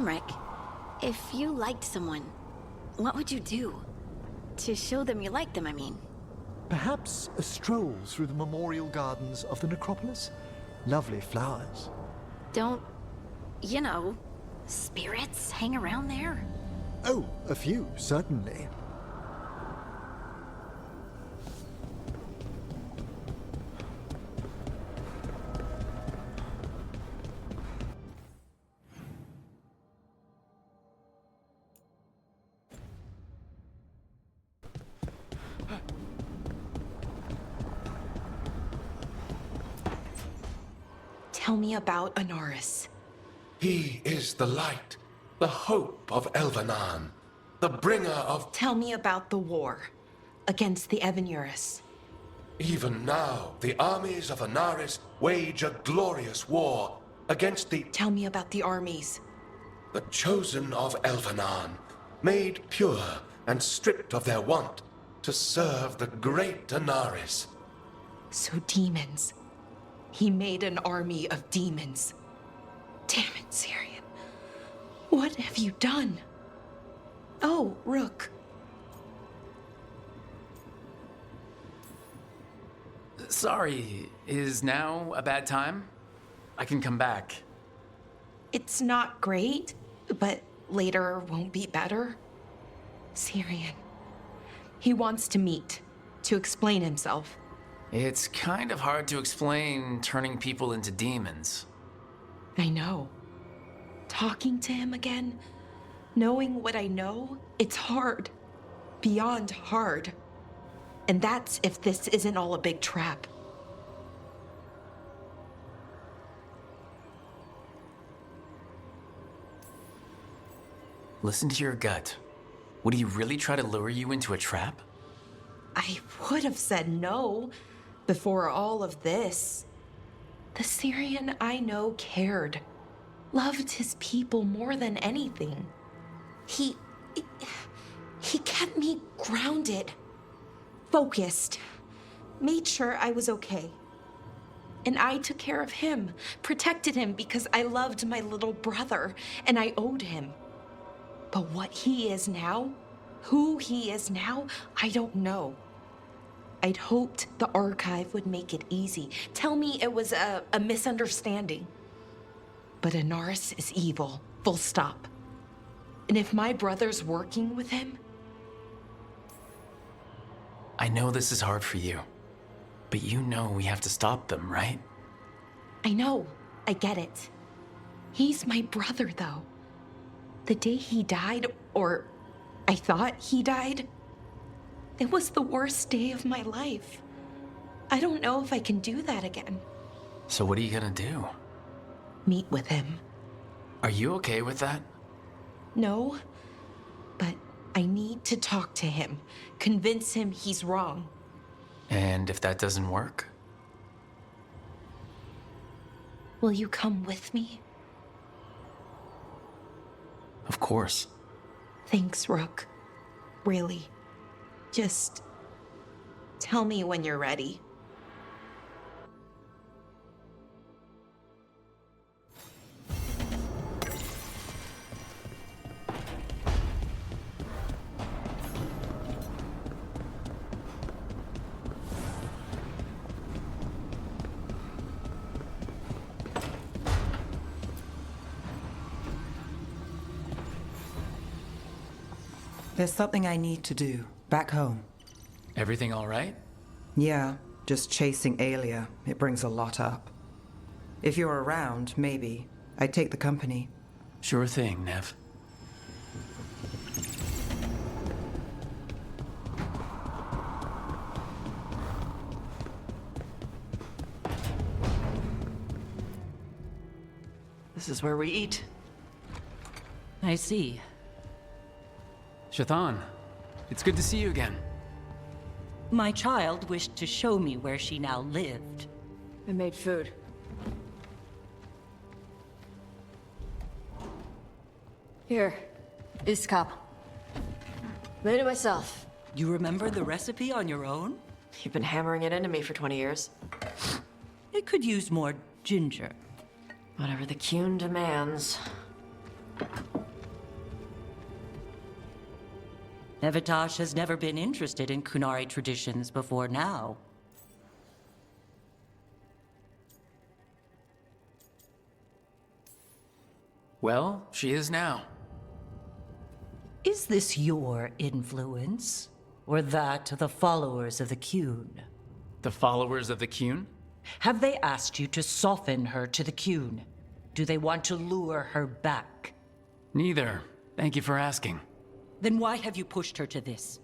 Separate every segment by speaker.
Speaker 1: Rick. If you liked someone, what would you do? To show them you like them, I mean.
Speaker 2: Perhaps a stroll through the memorial gardens of the necropolis? Lovely flowers.
Speaker 1: Don't, you know, spirits hang around there?
Speaker 2: Oh, a few, certainly.
Speaker 3: Tell me about Anaris.
Speaker 4: He is the light, the hope of Elvenan, the bringer of...
Speaker 3: Tell me about the war against the Evenurus.
Speaker 4: Even now, the armies of Anaris wage a glorious war against the...
Speaker 3: Tell me about the armies.
Speaker 4: The chosen of Elvenan, made pure and stripped of their want to serve the great Anaris.
Speaker 3: So demons. He made an army of demons. Damn it, Syrian. What have you done? Oh, Rook.
Speaker 5: Sorry, is now a bad time? I can come back.
Speaker 3: It's not great, but later won't be better. Syrian. He wants to meet, to explain himself.
Speaker 5: It's kind of hard to explain turning people into demons.
Speaker 3: I know. Talking to him again, knowing what I know, it's hard. Beyond hard. And that's if this isn't all a big trap.
Speaker 5: Listen to your gut. Would he really try to lure you into a trap?
Speaker 3: I would have said no before all of this. The Syrian I know cared, loved his people more than anything. He kept me grounded, focused, made sure I was okay. And I took care of him, protected him because I loved my little brother and I owed him. But what he is now, who he is now, I don't know. I'd hoped the archive would make it easy. Tell me it was a misunderstanding. But Anaris is evil, full stop. And if my brother's working with him...
Speaker 5: I know this is hard for you, but you know we have to stop them, right?
Speaker 3: I know, I get it. He's my brother, though. The day he died, or I thought he died, it was the worst day of my life. I don't know if I can do that again.
Speaker 5: So what are you gonna do?
Speaker 3: Meet with him.
Speaker 5: Are you okay with that?
Speaker 3: No, but I need to talk to him, convince him he's wrong.
Speaker 5: And if that doesn't work?
Speaker 3: Will you come with me?
Speaker 5: Of course.
Speaker 3: Thanks, Rook. Really. Just tell me when you're ready.
Speaker 6: There's something I need to do, back home.
Speaker 5: Everything all right?
Speaker 6: Yeah, just chasing Aelia. It brings a lot up. If you're around, maybe. I'd take the company.
Speaker 5: Sure thing, Nev.
Speaker 7: This is where we eat.
Speaker 8: I see.
Speaker 5: Shathan, it's good to see you again.
Speaker 8: My child wished to show me where she now lived.
Speaker 7: I made food. Here, this cup. Made it myself.
Speaker 8: You remember the recipe on your own?
Speaker 7: You've been hammering it into me for 20 years.
Speaker 8: It could use more ginger.
Speaker 7: Whatever the Qun demands.
Speaker 8: Evitash has never been interested in Kunari traditions before now.
Speaker 5: Well, she is now.
Speaker 8: Is this your influence? Or that of the followers of the Qun?
Speaker 5: The followers of the Qun?
Speaker 8: Have they asked you to soften her to the Qun? Do they want to lure her back?
Speaker 5: Neither. Thank you for asking.
Speaker 8: Then why have you pushed her to this?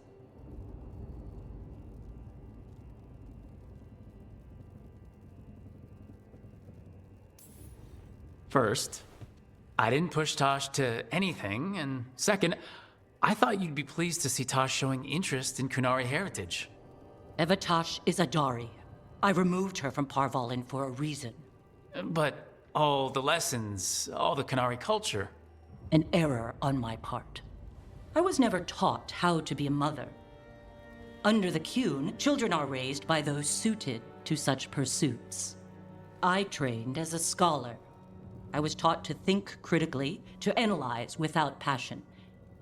Speaker 5: First, I didn't push Tosh to anything, and second, I thought you'd be pleased to see Tosh showing interest in Kunari heritage.
Speaker 8: Evitash is a Dari. I removed her from Parvalin for a reason.
Speaker 5: But all the lessons, all the Kunari culture.
Speaker 8: An error on my part. I was never taught how to be a mother. Under the Qun, children are raised by those suited to such pursuits. I trained as a scholar. I was taught to think critically, to analyze without passion,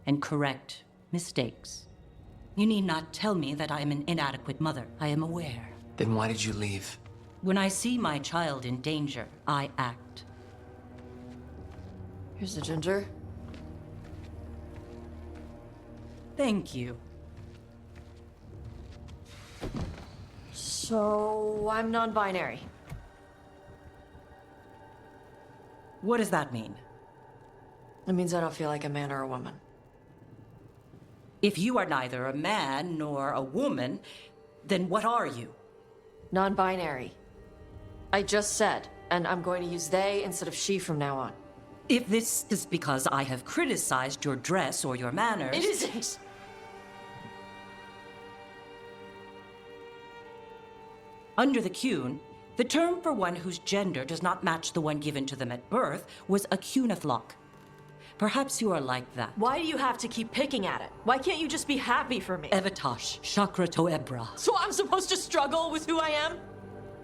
Speaker 8: and correct mistakes. You need not tell me that I am an inadequate mother. I am aware.
Speaker 5: Then why did you leave?
Speaker 8: When I see my child in danger, I act.
Speaker 7: Here's the ginger.
Speaker 8: Thank you.
Speaker 7: So, I'm non-binary.
Speaker 8: What does that mean?
Speaker 7: It means I don't feel like a man or a woman.
Speaker 8: If you are neither a man nor a woman, then what are you?
Speaker 7: Non-binary. I just said, and I'm going to use they instead of she from now on.
Speaker 8: If this is because I have criticized your dress or your manners...
Speaker 7: It isn't!
Speaker 8: Under the Qun, the term for one whose gender does not match the one given to them at birth was a Qunathlok. Perhaps you are like that.
Speaker 7: Why do you have to keep picking at it? Why can't you just be happy for me?
Speaker 8: Evitash, Chakra Toebra.
Speaker 7: So I'm supposed to struggle with who I am?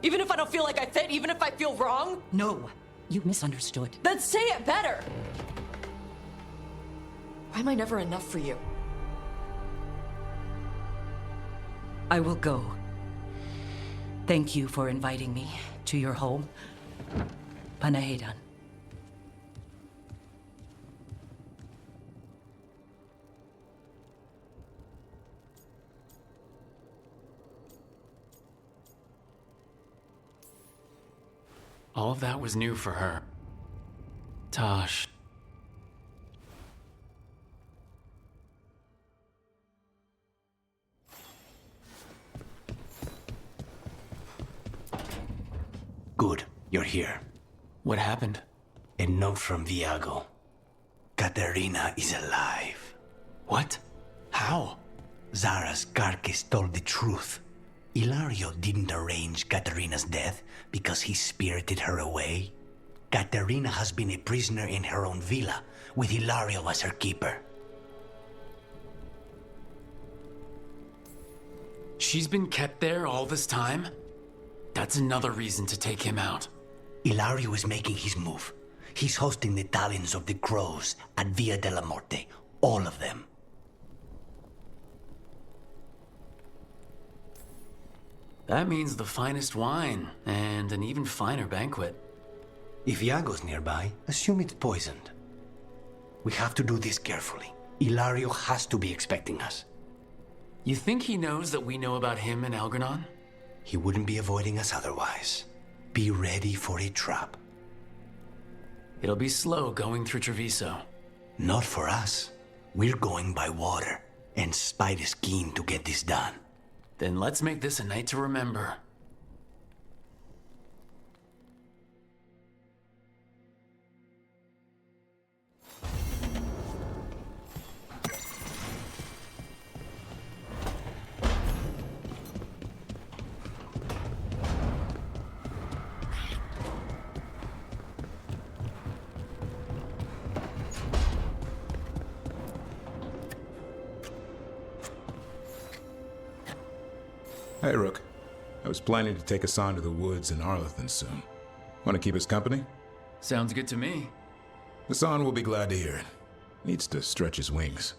Speaker 7: Even if I don't feel like I fit, even if I feel wrong?
Speaker 8: No, you misunderstood.
Speaker 7: Then say it better! Why am I never enough for you?
Speaker 8: I will go. Thank you for inviting me to your home. Panahedan.
Speaker 5: All of that was new for her. Tosh.
Speaker 9: Good, you're here.
Speaker 5: What happened?
Speaker 9: A note from Viago. Katerina is alive.
Speaker 5: What? How?
Speaker 9: Zara's carcass told the truth. Ilario didn't arrange Katerina's death because he spirited her away. Katerina has been a prisoner in her own villa, with Ilario as her keeper.
Speaker 5: She's been kept there all this time? That's another reason to take him out.
Speaker 9: Ilario is making his move. He's hosting the talents of the crows at Via della Morte. All of them.
Speaker 5: That means the finest wine, and an even finer banquet.
Speaker 9: If Iago's nearby, assume it's poisoned. We have to do this carefully. Ilario has to be expecting us.
Speaker 5: You think he knows that we know about him and Algernon?
Speaker 9: He wouldn't be avoiding us otherwise. Be ready for a trap.
Speaker 5: It'll be slow going through Treviso.
Speaker 9: Not for us. We're going by water, and Spite is keen to get this done.
Speaker 5: Then let's make this a night to remember.
Speaker 10: Hey, Rook. I was planning to take us on to the woods in Arlington soon. Want to keep us company?
Speaker 5: Sounds good to me.
Speaker 10: Hassan will be glad to hear it. Needs to stretch his wings.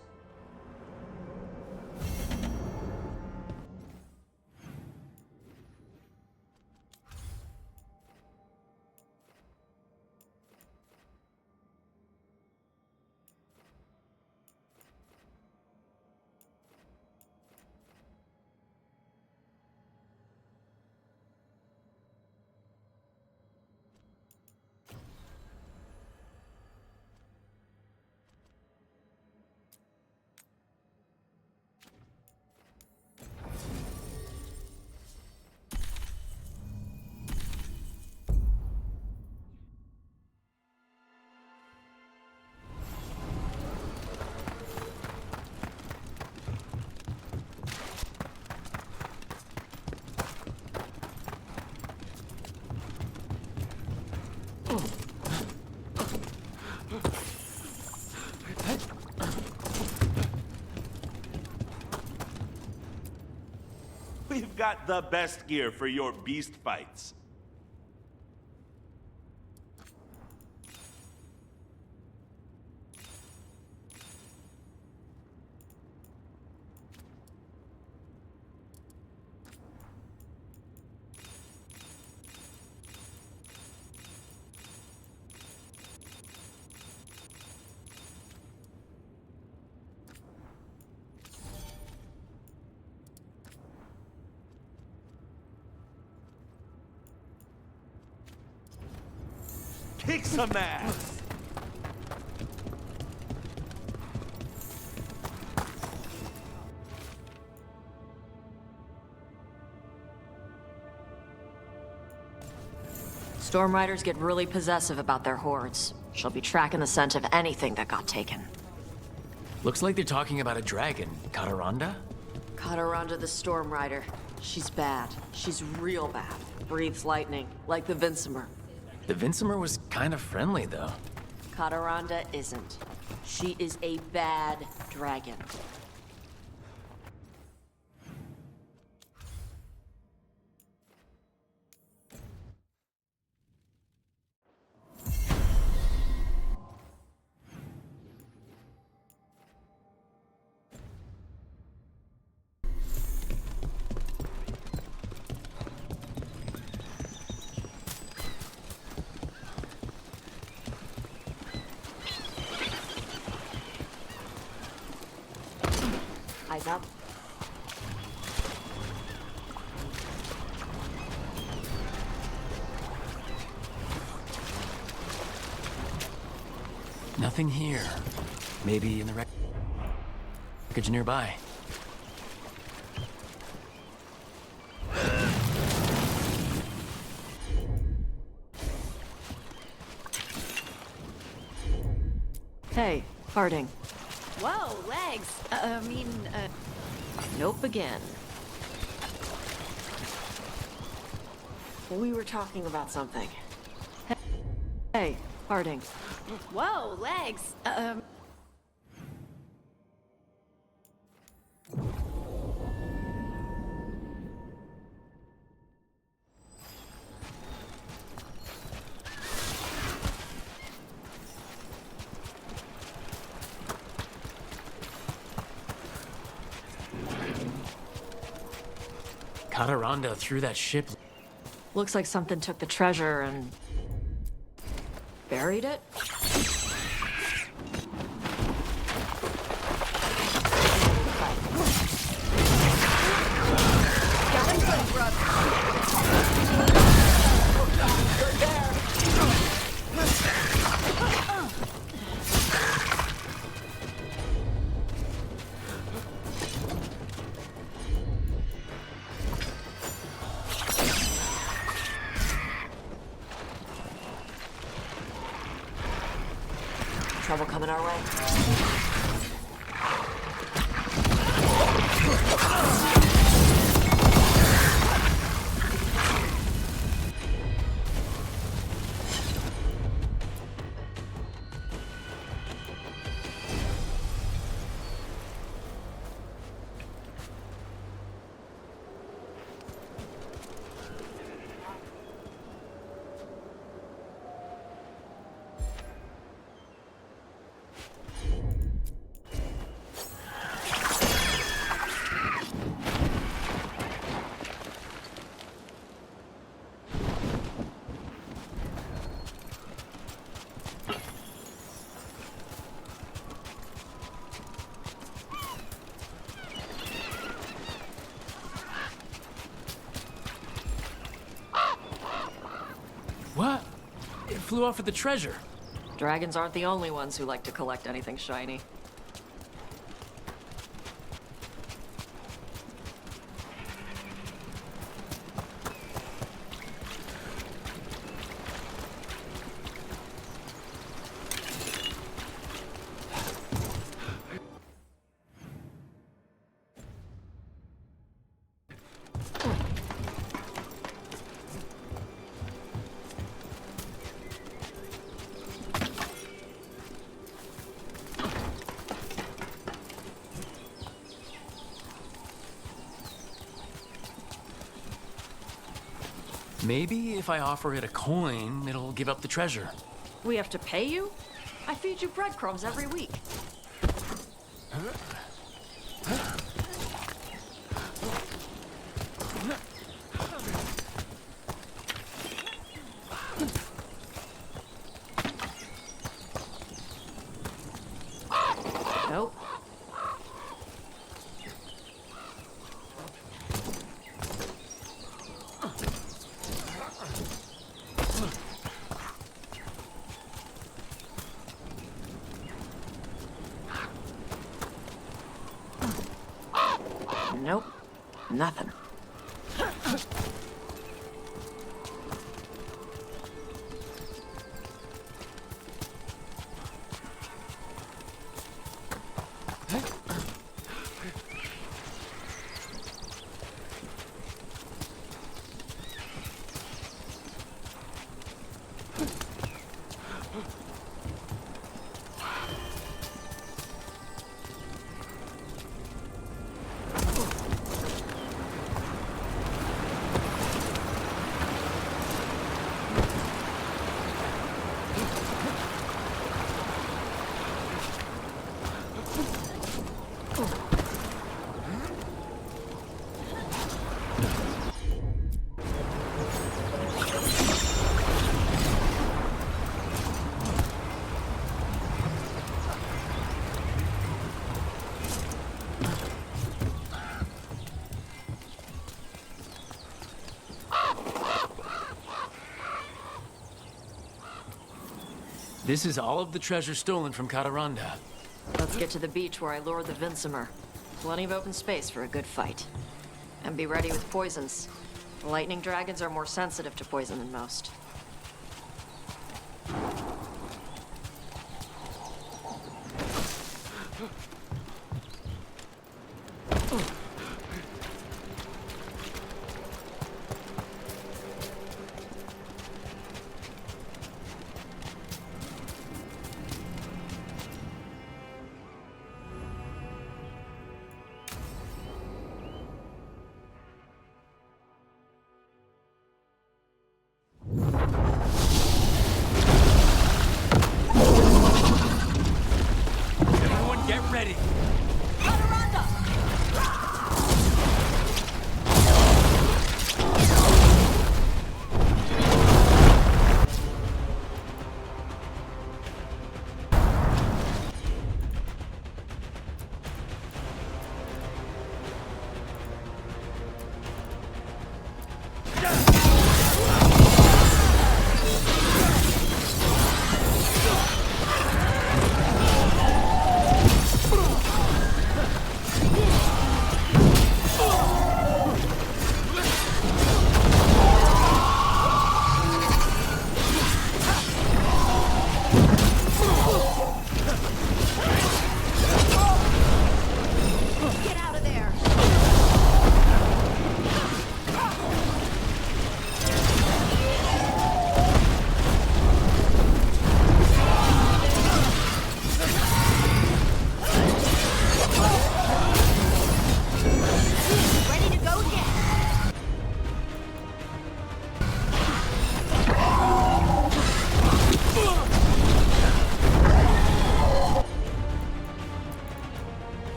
Speaker 11: We've got the best gear for your beast fights. Kick some ass!
Speaker 7: Storm Riders get really possessive about their hordes. She'll be tracking the scent of anything that got taken.
Speaker 5: Looks like they're talking about a dragon. Cataranda?
Speaker 7: Cataranda the Storm Rider. She's bad. She's real bad. Breathes lightning, like the Vincimer.
Speaker 5: The Vincimer was kind of friendly, though.
Speaker 7: Cataranda isn't. She is a bad dragon. Eyes up.
Speaker 5: Nothing here. Maybe in the wreckage nearby.
Speaker 7: Hey, Harding.
Speaker 1: Whoa, legs!
Speaker 7: Nope again. We were talking about something. Hey, Harding.
Speaker 1: Whoa, legs!
Speaker 5: Cataranda threw that ship.
Speaker 7: Looks like something took the treasure and buried it? Trouble coming our way.
Speaker 5: flew off with the treasure.
Speaker 7: Dragons aren't the only ones who like to collect anything shiny.
Speaker 5: Maybe if I offer it a coin, it'll give up the treasure.
Speaker 7: We have to pay you? I feed you breadcrumbs every week. Nope. Nope. Nothing.
Speaker 5: This is all of the treasure stolen from Cataranda.
Speaker 7: Let's get to the beach where I lured the Vincimer. Plenty of open space for a good fight. And be ready with poisons. Lightning dragons are more sensitive to poison than most.
Speaker 2: You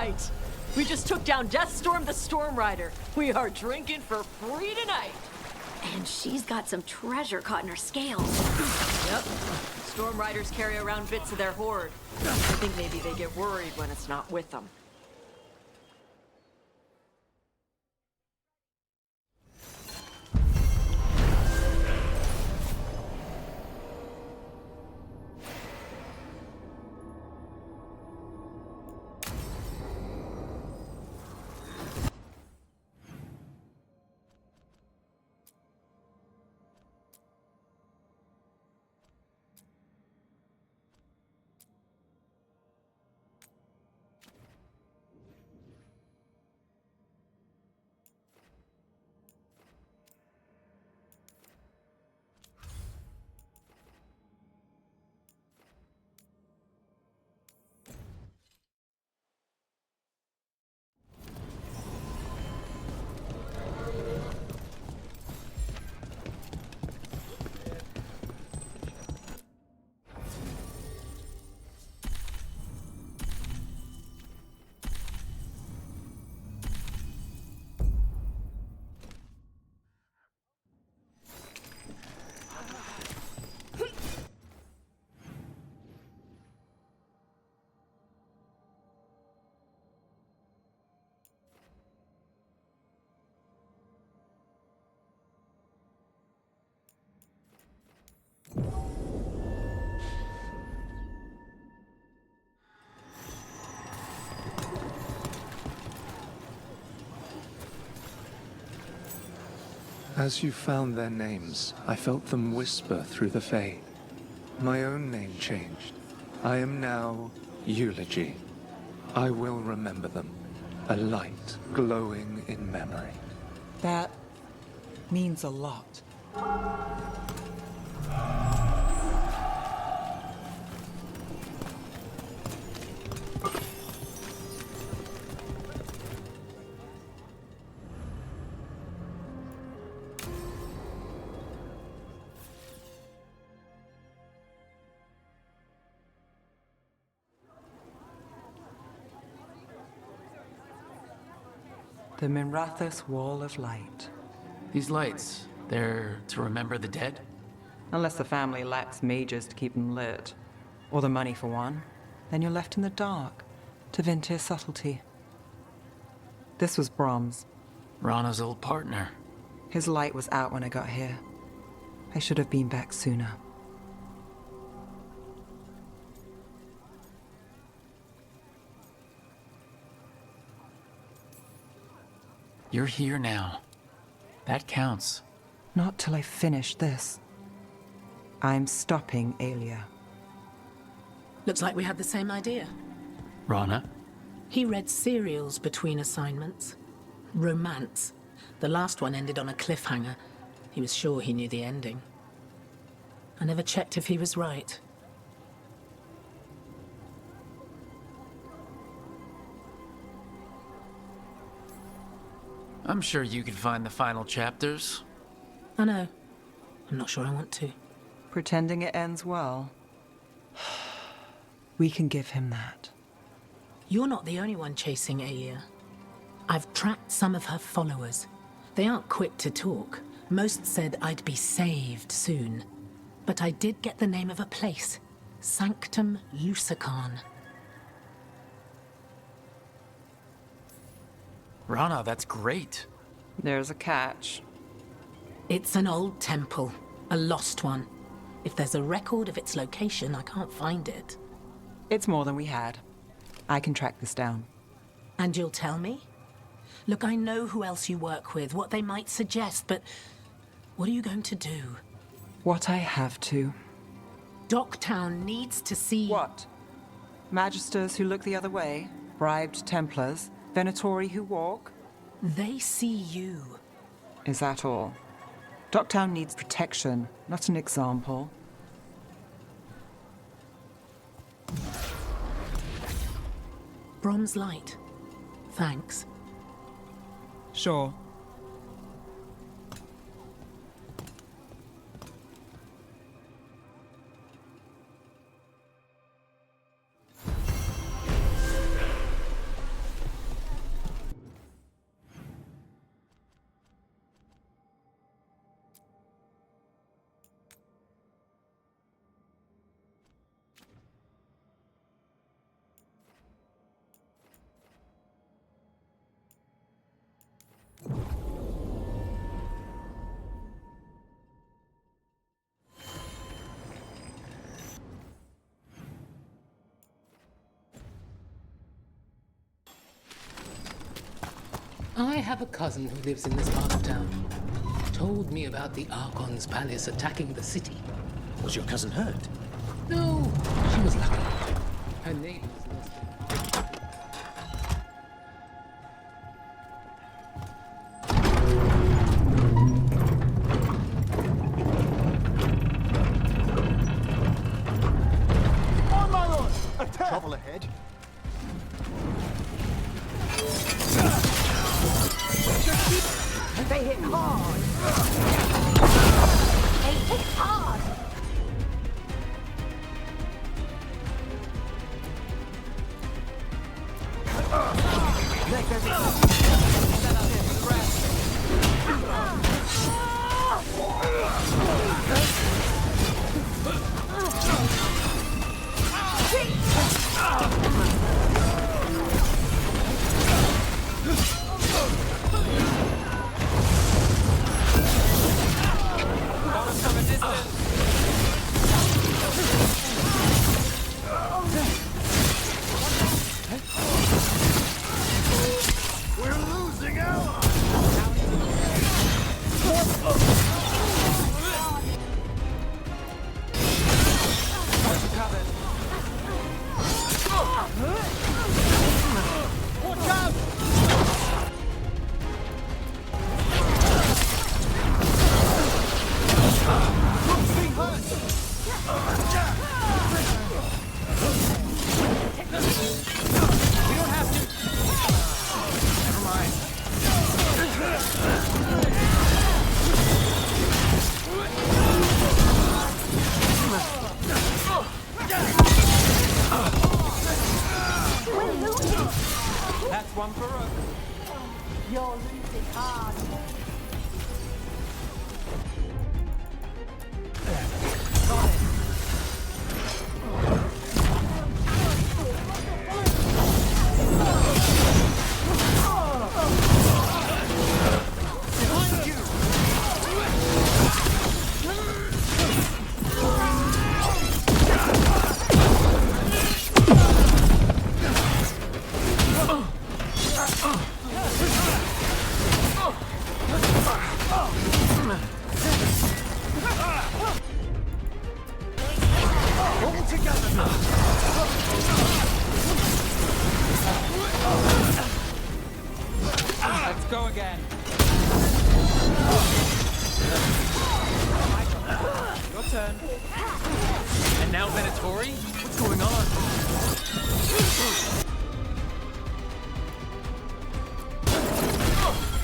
Speaker 7: right. We just took down Deathstorm the Storm Rider. We are drinking for free tonight.
Speaker 1: And she's got some treasure caught in her scales.
Speaker 7: Yep. Storm Riders carry around bits of their hoard. I think maybe they get worried when it's not with them.
Speaker 2: As you found their names, I felt them whisper through the fade. My own name changed. I am now Eulogy. I will remember them, a light glowing in memory.
Speaker 6: That means a lot. The Minrathous Wall of Light.
Speaker 5: These lights, they're to remember the dead?
Speaker 6: Unless the family lacks mages to keep them lit. Or the money for one. Then you're left in the dark to vent his subtlety. This was Brahms.
Speaker 5: Rana's old partner.
Speaker 6: His light was out when I got here. I should have been back sooner.
Speaker 5: You're here now. That counts.
Speaker 6: Not till I finish this. I'm stopping Aelia.
Speaker 12: Looks like we had the same idea.
Speaker 5: Rana?
Speaker 12: He read serials between assignments. Romance. The last one ended on a cliffhanger. He was sure he knew the ending. I never checked if he was right.
Speaker 5: I'm sure you could find the final chapters.
Speaker 12: I know. I'm not sure I want to.
Speaker 6: Pretending it ends well. We can give him that.
Speaker 12: You're not the only one chasing Aelia. I've tracked some of her followers. They aren't quick to talk. Most said I'd be saved soon. But I did get the name of a place. Sanctum Lucican.
Speaker 5: Rana, that's great.
Speaker 6: There's a catch.
Speaker 12: It's an old temple. A lost one. If there's a record of its location, I can't find it.
Speaker 6: It's more than we had. I can track this down.
Speaker 12: And you'll tell me? Look, I know who else you work with, what they might suggest, but what are you going to do?
Speaker 6: What I have to.
Speaker 12: Docktown needs to see...
Speaker 6: What? Magisters who look the other way? Bribed Templars? Venatori who walk?
Speaker 12: They see you.
Speaker 6: Is that all? Docktown needs protection, not an example.
Speaker 12: Brom's light. Thanks.
Speaker 6: Sure.
Speaker 12: I have a cousin who lives in this part of town. Told me about the Archon's palace attacking the city.
Speaker 13: Was your cousin hurt?
Speaker 12: No, she was lucky. Her neighbors lost it.
Speaker 13: On my lord! Attack! Trouble ahead.
Speaker 14: They hit hard. They hit hard.
Speaker 13: We're losing allies! Watch out! Rook's being hurt! We don't have to. Never mind.
Speaker 14: We're losing.
Speaker 6: That's one for Rook.
Speaker 14: You're losing hard.
Speaker 13: All together now!
Speaker 6: Let's go again. Your turn.
Speaker 5: And now Venatori? What's going on?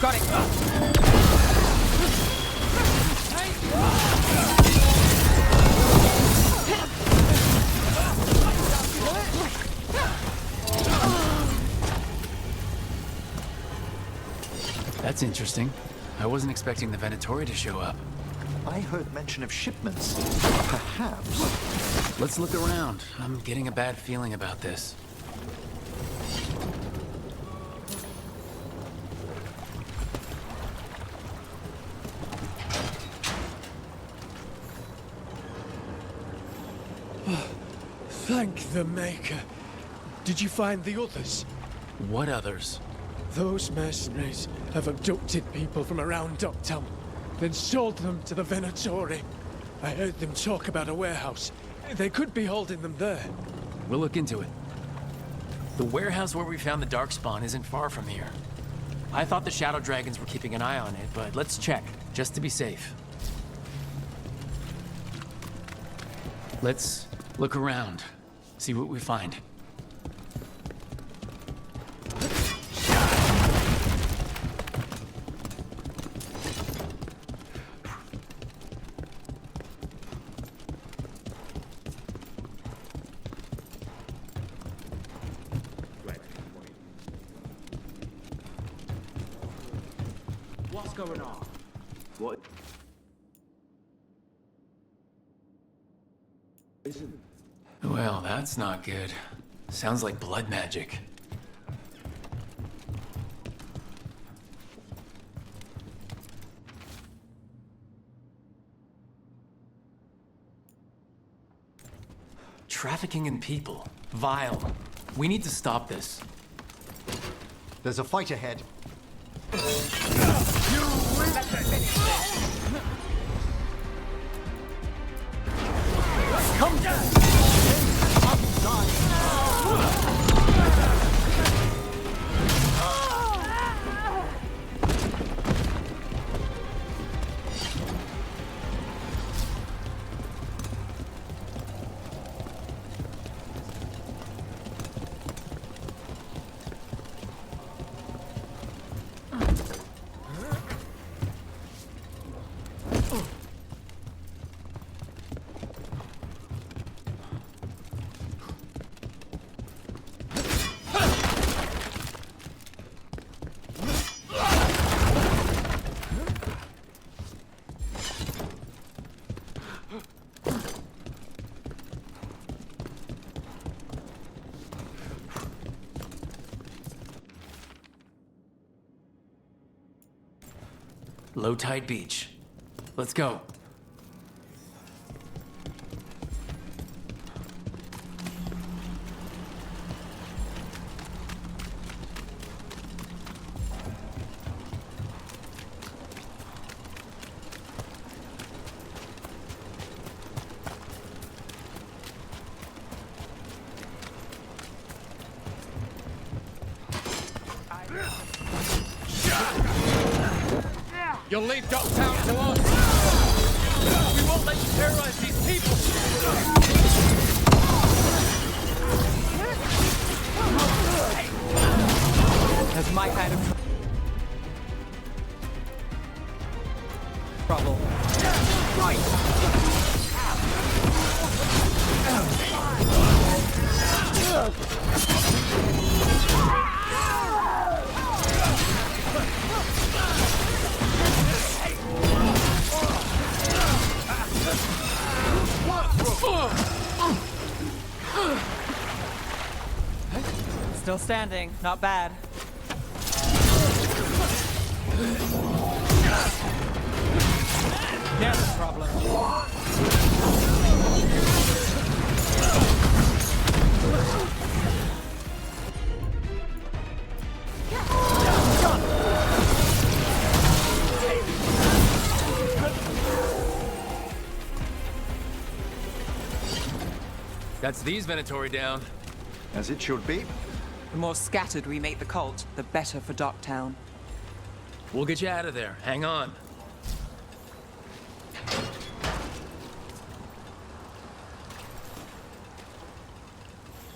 Speaker 6: Got it.
Speaker 5: That's interesting. I wasn't expecting the Venatori to show up.
Speaker 13: I heard mention of shipments. Perhaps.
Speaker 5: Let's look around. I'm getting a bad feeling about this.
Speaker 15: Thank the Maker. Did you find the others?
Speaker 5: What others?
Speaker 15: Those mercenaries have abducted people from around Docktown, then sold them to the Venatori. I heard them talk about a warehouse. They could be holding them there.
Speaker 5: We'll look into it. The warehouse where we found the Darkspawn isn't far from here. I thought the Shadow Dragons were keeping an eye on it, but let's check, just to be safe. Let's look around, see what we find.
Speaker 11: What's going on? What?
Speaker 5: Well, that's not good. Sounds like blood magic. Trafficking in people. Vile. We need to stop this.
Speaker 13: There's a fight ahead.
Speaker 5: Come down! Low tide beach. Let's go.
Speaker 15: You'll leave Docktown to us! We won't let you terrorize these people!
Speaker 6: That's my kind of trouble. Still standing, not bad. There's the problem.
Speaker 5: That's these Venatori down.
Speaker 13: As it should be.
Speaker 6: The more scattered we make the cult, the better for Docktown.
Speaker 5: We'll get you out of there. Hang on.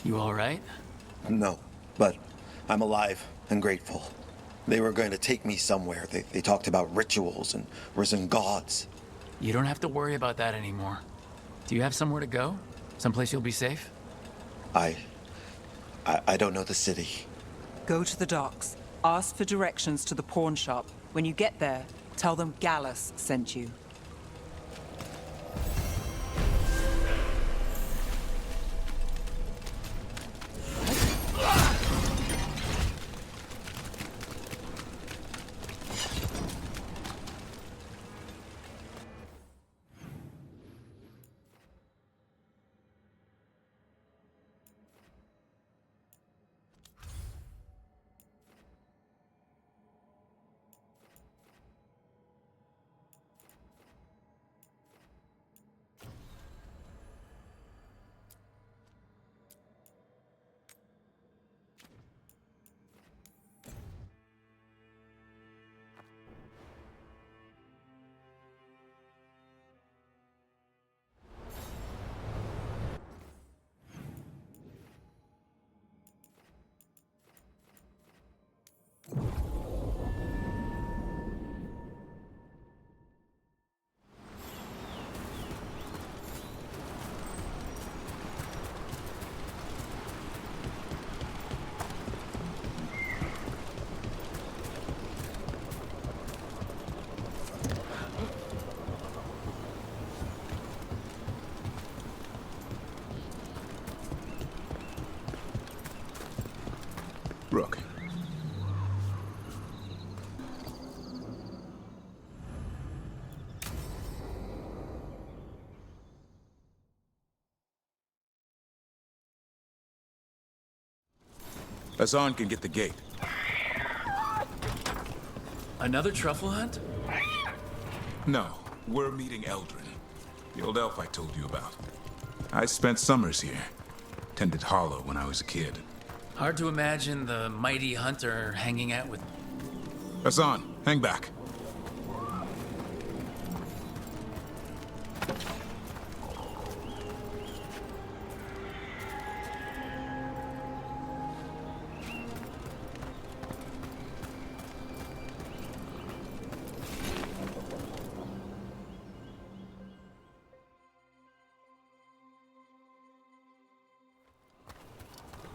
Speaker 5: You all right?
Speaker 16: No, but I'm alive and grateful. They were going to take me somewhere. They talked about rituals and risen gods.
Speaker 5: You don't have to worry about that anymore. Do you have somewhere to go? Someplace you'll be safe?
Speaker 16: I don't know the city.
Speaker 6: Go to the docks. Ask for directions to the pawn shop. When you get there, tell them Gallus sent you.
Speaker 10: Rook. Hassan can get the gate.
Speaker 5: Another truffle hunt?
Speaker 10: No, we're meeting Eldrin, the old elf I told you about. I spent summers here. Tended Hollow when I was a kid.
Speaker 5: Hard to imagine the mighty hunter hanging out with...
Speaker 10: Hassan, hang back.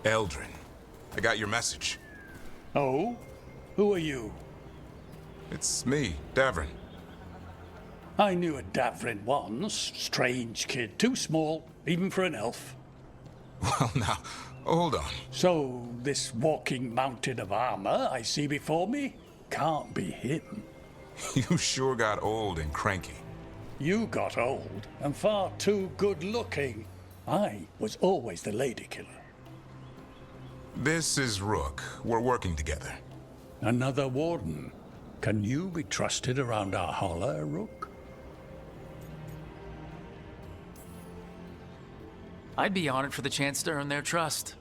Speaker 10: Eldrin, I got your message.
Speaker 17: Oh? Who are you?
Speaker 10: It's me, Davrin.
Speaker 17: I knew a Davrin once. Strange kid. Too small, even for an elf.
Speaker 10: Well, now, hold on.
Speaker 17: So, this walking mountain of armor I see before me can't be him.
Speaker 10: You sure got old and cranky.
Speaker 17: You got old and far too good looking. I was always the lady killer.
Speaker 10: This is Rook. We're working together.
Speaker 17: Another warden. Can you be trusted around our holler, Rook?
Speaker 5: I'd be honored for the chance to earn their trust.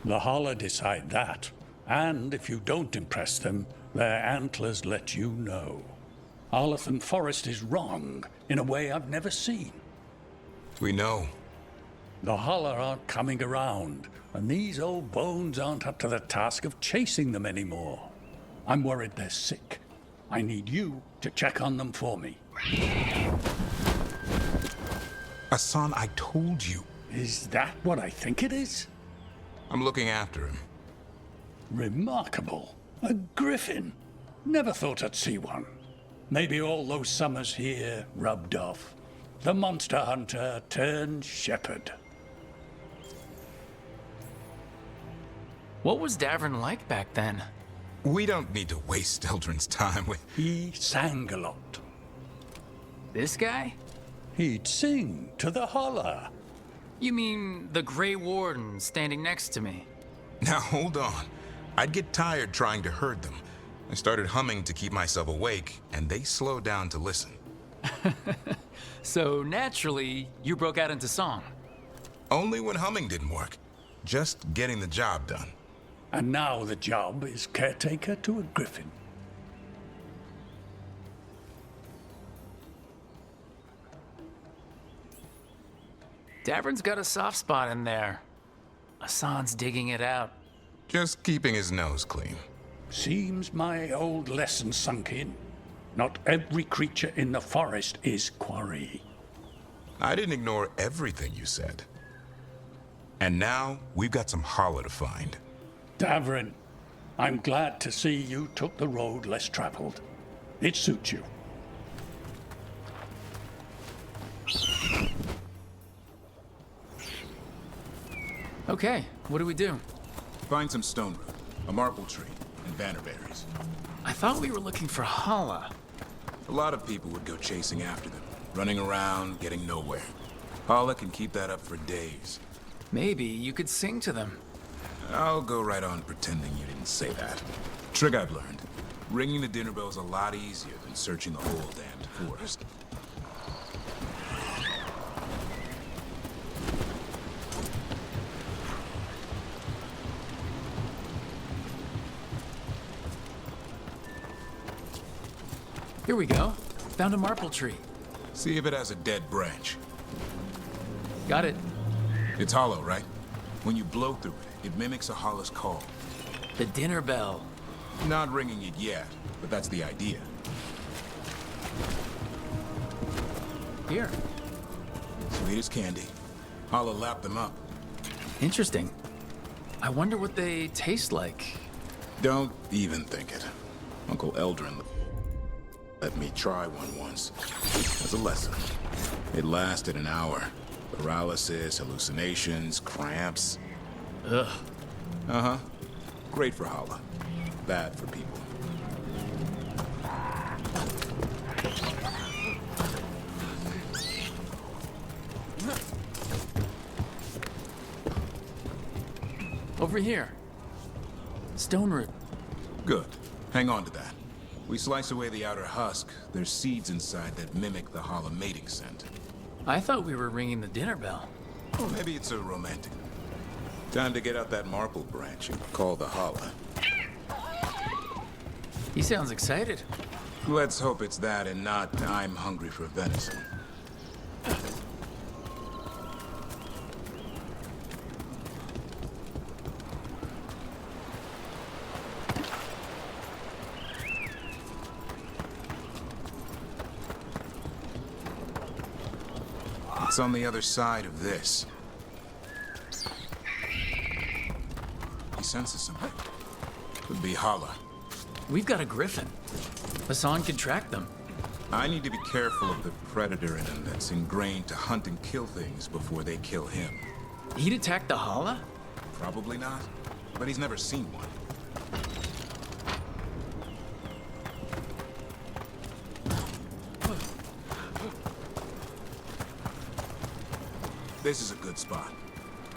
Speaker 17: The holler decide that. And if you don't impress them, their antlers let you know. Arlathan Forest is wrong in a way I've never seen.
Speaker 10: We know.
Speaker 17: The holler aren't coming around, and these old bones aren't up to the task of chasing them anymore. I'm worried they're sick. I need you to check on them for me.
Speaker 10: Hassan, I told you.
Speaker 17: Is that what I think it is?
Speaker 10: I'm looking after him.
Speaker 17: Remarkable. A griffin. Never thought I'd see one. Maybe all those summers here rubbed off. The monster hunter turned shepherd.
Speaker 5: What was Davrin like back then?
Speaker 10: We don't need to waste Eldrin's time with...
Speaker 17: He sang a lot.
Speaker 5: This guy?
Speaker 17: He'd sing to the holler.
Speaker 5: You mean the Grey Warden standing next to me?
Speaker 10: Now hold on. I'd get tired trying to herd them. I started humming to keep myself awake, and they slowed down to listen.
Speaker 5: So naturally, you broke out into song.
Speaker 10: Only when humming didn't work. Just getting the job done.
Speaker 17: And now the job is caretaker to a griffin.
Speaker 5: Davrin's got a soft spot in there. Hassan's digging it out.
Speaker 10: Just keeping his nose clean.
Speaker 17: Seems my old lesson sunk in. Not every creature in the forest is quarry.
Speaker 10: I didn't ignore everything you said. And now, we've got some holler to find.
Speaker 17: Davrin, I'm glad to see you took the road less traveled. It suits you.
Speaker 5: Okay, what do we do?
Speaker 10: Find some stone root, a marble tree, and bannerberries.
Speaker 5: I thought we were looking for Hala.
Speaker 10: A lot of people would go chasing after them, running around, getting nowhere. Hala can keep that up for days.
Speaker 5: Maybe you could sing to them.
Speaker 10: I'll go right on pretending you didn't say that. Trick I've learned. Ringing the dinner bell's a lot easier than searching the whole damned forest.
Speaker 5: Here we go. Found a marble tree.
Speaker 10: See if it has a dead branch.
Speaker 5: Got it.
Speaker 10: It's hollow, right? When you blow through it, it mimics a hollow's call.
Speaker 5: The dinner bell.
Speaker 10: Not ringing it yet, but that's the idea.
Speaker 5: Here.
Speaker 10: Sweet as candy. Hollow lapped them up.
Speaker 5: Interesting. I wonder what they taste like.
Speaker 10: Don't even think it. Uncle Eldrin let me try one once. As a lesson. It lasted an hour. Paralysis, hallucinations, cramps.
Speaker 5: Ugh.
Speaker 10: Uh-huh. Great for Hala. Bad for people.
Speaker 5: Over here. Stone root.
Speaker 10: Good. Hang on to that. We slice away the outer husk. There's seeds inside that mimic the Hala mating scent.
Speaker 5: I thought we were ringing the dinner bell.
Speaker 10: Well, maybe it's a romantic. Time to get out that marble branch and call the Hala.
Speaker 5: He sounds excited.
Speaker 10: Let's hope it's that and not I'm hungry for venison. It's on the other side of this. He senses something. Could be Hala.
Speaker 5: We've got a griffin. Hassan can track them.
Speaker 10: I need to be careful of the predator in him that's ingrained to hunt and kill things before they kill him.
Speaker 5: He'd attack the Hala?
Speaker 10: Probably not, but he's never seen one. This is a good spot.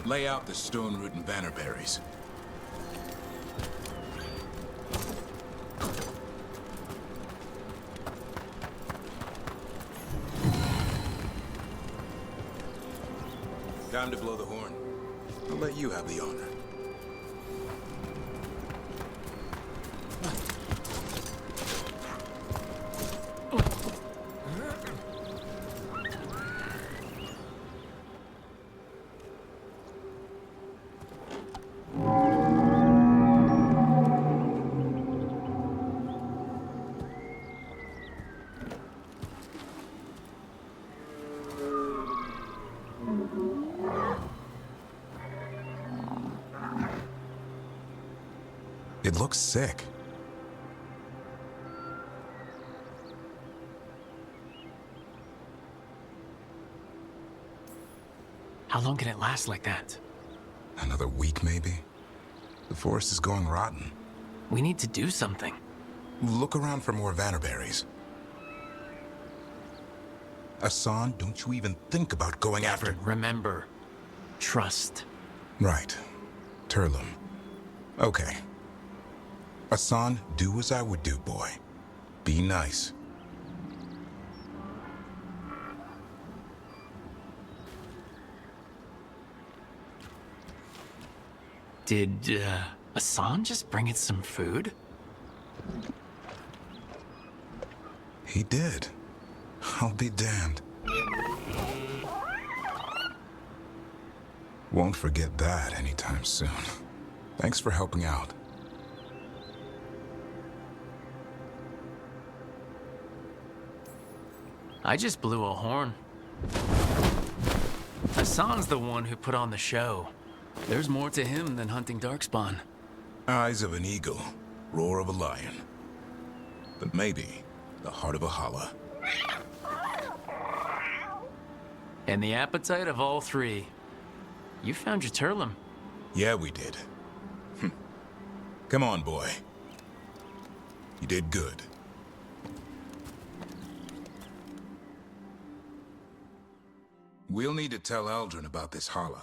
Speaker 10: Lay out the stone root and bannerberries. Time to blow the horn. I'll let you have the honor. It looks sick.
Speaker 5: How long can it last like that?
Speaker 10: Another week, maybe? The forest is going rotten.
Speaker 5: We need to do something.
Speaker 10: Look around for more vannerberries. Hassan, don't you even think about going after...
Speaker 5: Remember, trust.
Speaker 10: Right. Turlum. Okay. Hassan, do as I would do, boy. Be nice.
Speaker 5: Did, Hassan just bring it some food?
Speaker 10: He did. I'll be damned. Won't forget that anytime soon. Thanks for helping out.
Speaker 5: I just blew a horn. Hassan's the one who put on the show. There's more to him than hunting darkspawn.
Speaker 10: Eyes of an eagle, roar of a lion. But maybe the heart of a Hala.
Speaker 5: And the appetite of all three. You found your Turlum.
Speaker 10: Yeah, we did. Come on, boy. You did good. We'll need to tell Eldrin about this Hala.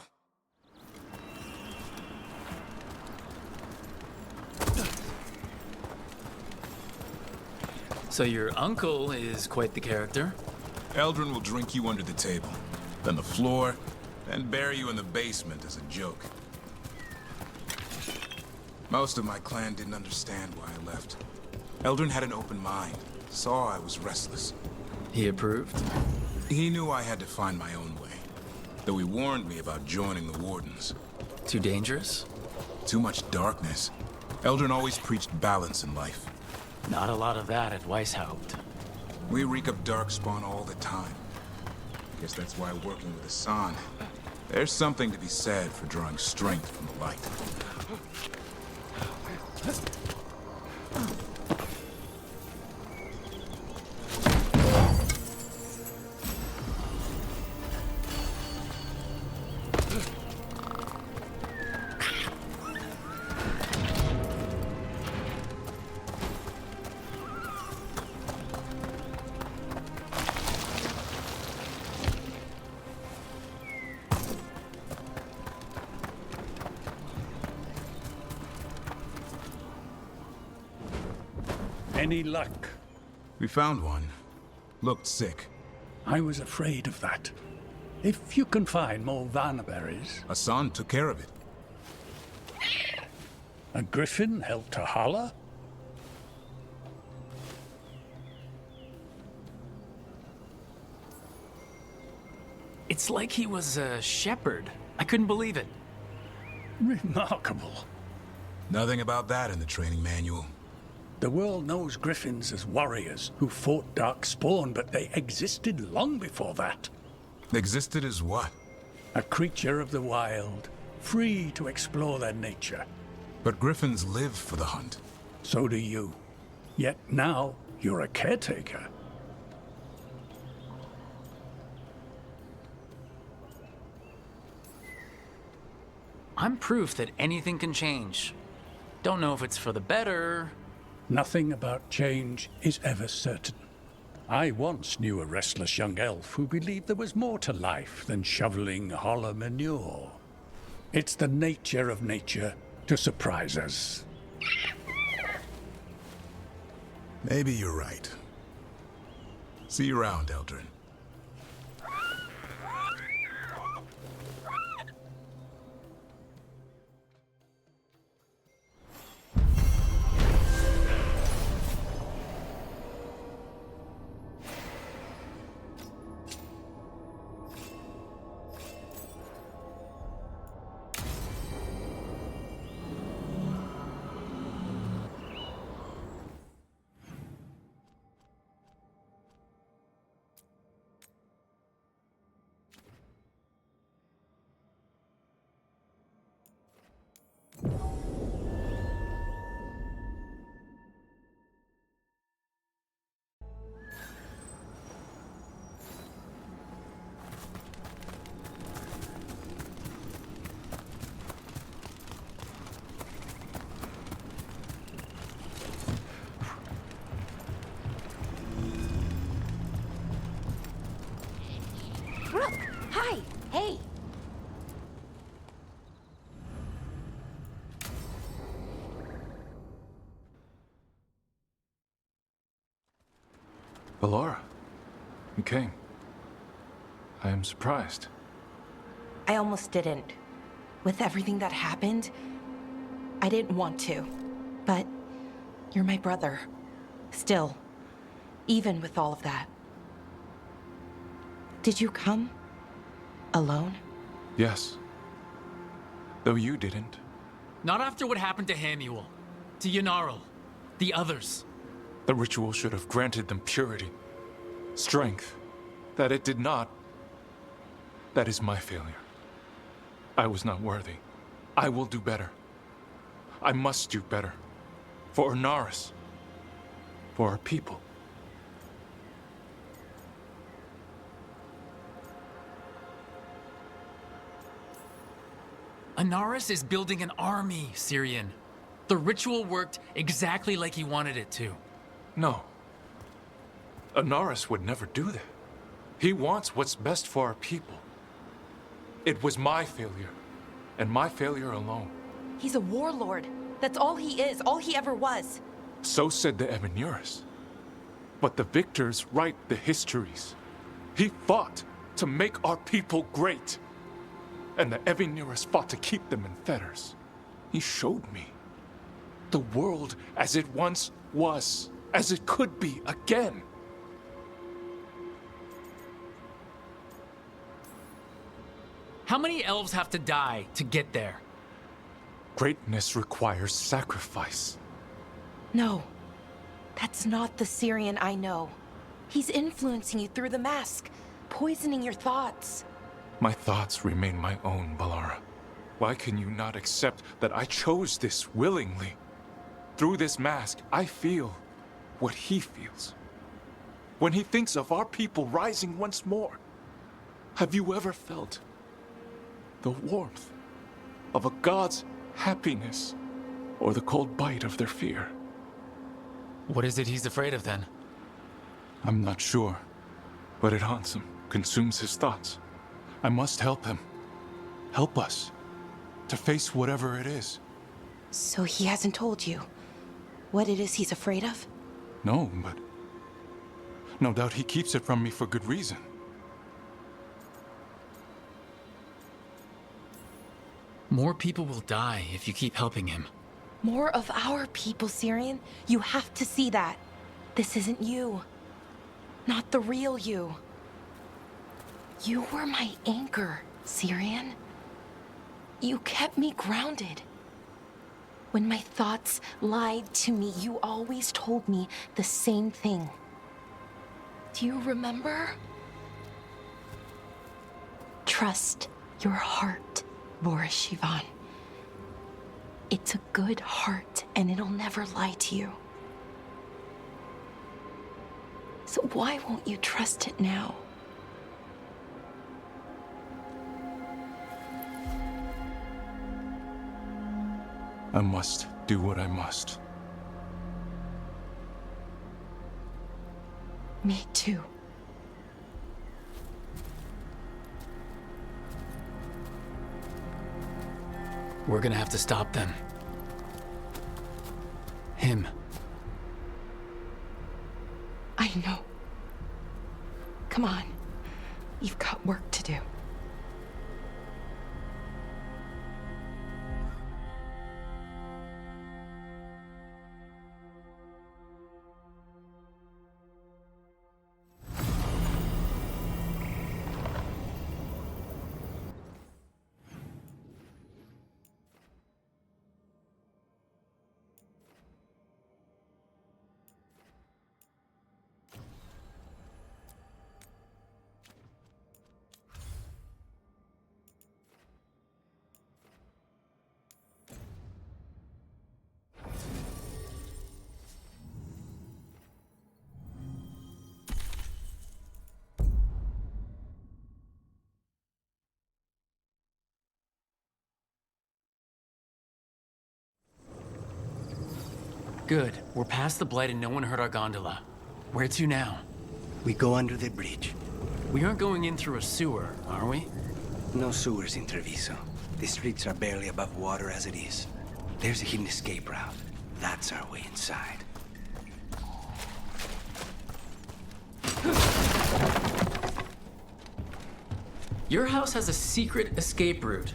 Speaker 5: So your uncle is quite the character.
Speaker 10: Eldrin will drink you under the table, then the floor, then bury you in the basement as a joke. Most of my clan didn't understand why I left. Eldrin had an open mind, saw I was restless.
Speaker 5: He approved?
Speaker 10: He knew I had to find my own way, though he warned me about joining the Wardens.
Speaker 5: Too dangerous?
Speaker 10: Too much darkness. Eldrin always preached balance in life.
Speaker 5: Not a lot of that at Weishaupt.
Speaker 10: We reek of darkspawn all the time. Guess that's why working with Hassan, there's something to be said for drawing strength from the light.
Speaker 17: Any luck?
Speaker 10: We found one. Looked sick.
Speaker 17: I was afraid of that. If you can find more Vanaberries...
Speaker 10: Hassan took care of it.
Speaker 17: A griffin helped her holler?
Speaker 5: It's like he was a shepherd. I couldn't believe it.
Speaker 17: Remarkable.
Speaker 10: Nothing about that in the training manual.
Speaker 17: The world knows griffins as warriors who fought Darkspawn, but they existed long before that.
Speaker 10: Existed as what?
Speaker 17: A creature of the wild, free to explore their nature.
Speaker 10: But griffins live for the hunt.
Speaker 17: So do you. Yet now, you're a caretaker.
Speaker 5: I'm proof that anything can change. Don't know if it's for the better.
Speaker 17: Nothing about change is ever certain. I once knew a restless young elf who believed there was more to life than shoveling holler manure. It's the nature of nature to surprise us.
Speaker 10: Maybe you're right. See you around, Eldrin.
Speaker 1: Rook! Hi! Hey!
Speaker 2: Ballora, you came. I am surprised.
Speaker 3: I almost didn't. With everything that happened, I didn't want to. But you're my brother. Still, even with all of that. Did you come? Alone?
Speaker 2: Yes. Though you didn't.
Speaker 5: Not after what happened to Hamuel, to Yanarl, the others.
Speaker 2: The ritual should have granted them purity, strength. That it did not. That is my failure. I was not worthy. I will do better. I must do better. For Inaris. For our people.
Speaker 5: Inaris is building an army, Syrian. The ritual worked exactly like he wanted it to.
Speaker 2: No. Inaris would never do that. He wants what's best for our people. It was my failure, and my failure alone.
Speaker 3: He's a warlord. That's all he is, all he ever was.
Speaker 2: So said the Evanuris. But the victors write the histories. He fought to make our people great. And the Evanuris fought to keep them in fetters. He showed me the world as it once was, as it could be again.
Speaker 5: How many elves have to die to get there?
Speaker 2: Greatness requires sacrifice.
Speaker 3: No, that's not the Syrian I know. He's influencing you through the mask, poisoning your thoughts.
Speaker 2: My thoughts remain my own, Ballora. Why can you not accept that I chose this willingly? Through this mask, I feel what he feels. When he thinks of our people rising once more, have you ever felt the warmth of a god's happiness or the cold bite of their fear?
Speaker 5: What is it he's afraid of then?
Speaker 2: I'm not sure, but it haunts him, consumes his thoughts. I must help him. Help us to face whatever it is.
Speaker 3: So he hasn't told you what it is he's afraid of?
Speaker 18: No, but no doubt he keeps it from me for good reason.
Speaker 5: More people will die if you keep helping him.
Speaker 3: More of our people, Syrian. You have to see that. This isn't you. Not the real you. You were my anchor, Syrian. You kept me grounded. When my thoughts lied to me, you always told me the same thing. Do you remember? Trust your heart, Boris Shivan. It's a good heart, and it'll never lie to you. So why won't you trust it now?
Speaker 18: I must do what I must.
Speaker 3: Me too.
Speaker 5: We're gonna have to stop them. Him.
Speaker 3: I know. Come on. You've got work to do.
Speaker 5: Good. We're past the blight and no one hurt our gondola. Where to now?
Speaker 9: We go under the bridge.
Speaker 5: We aren't going in through a sewer, are we?
Speaker 9: No sewers in Treviso. The streets are barely above water as it is. There's a hidden escape route. That's our way inside.
Speaker 5: Your house has a secret escape route,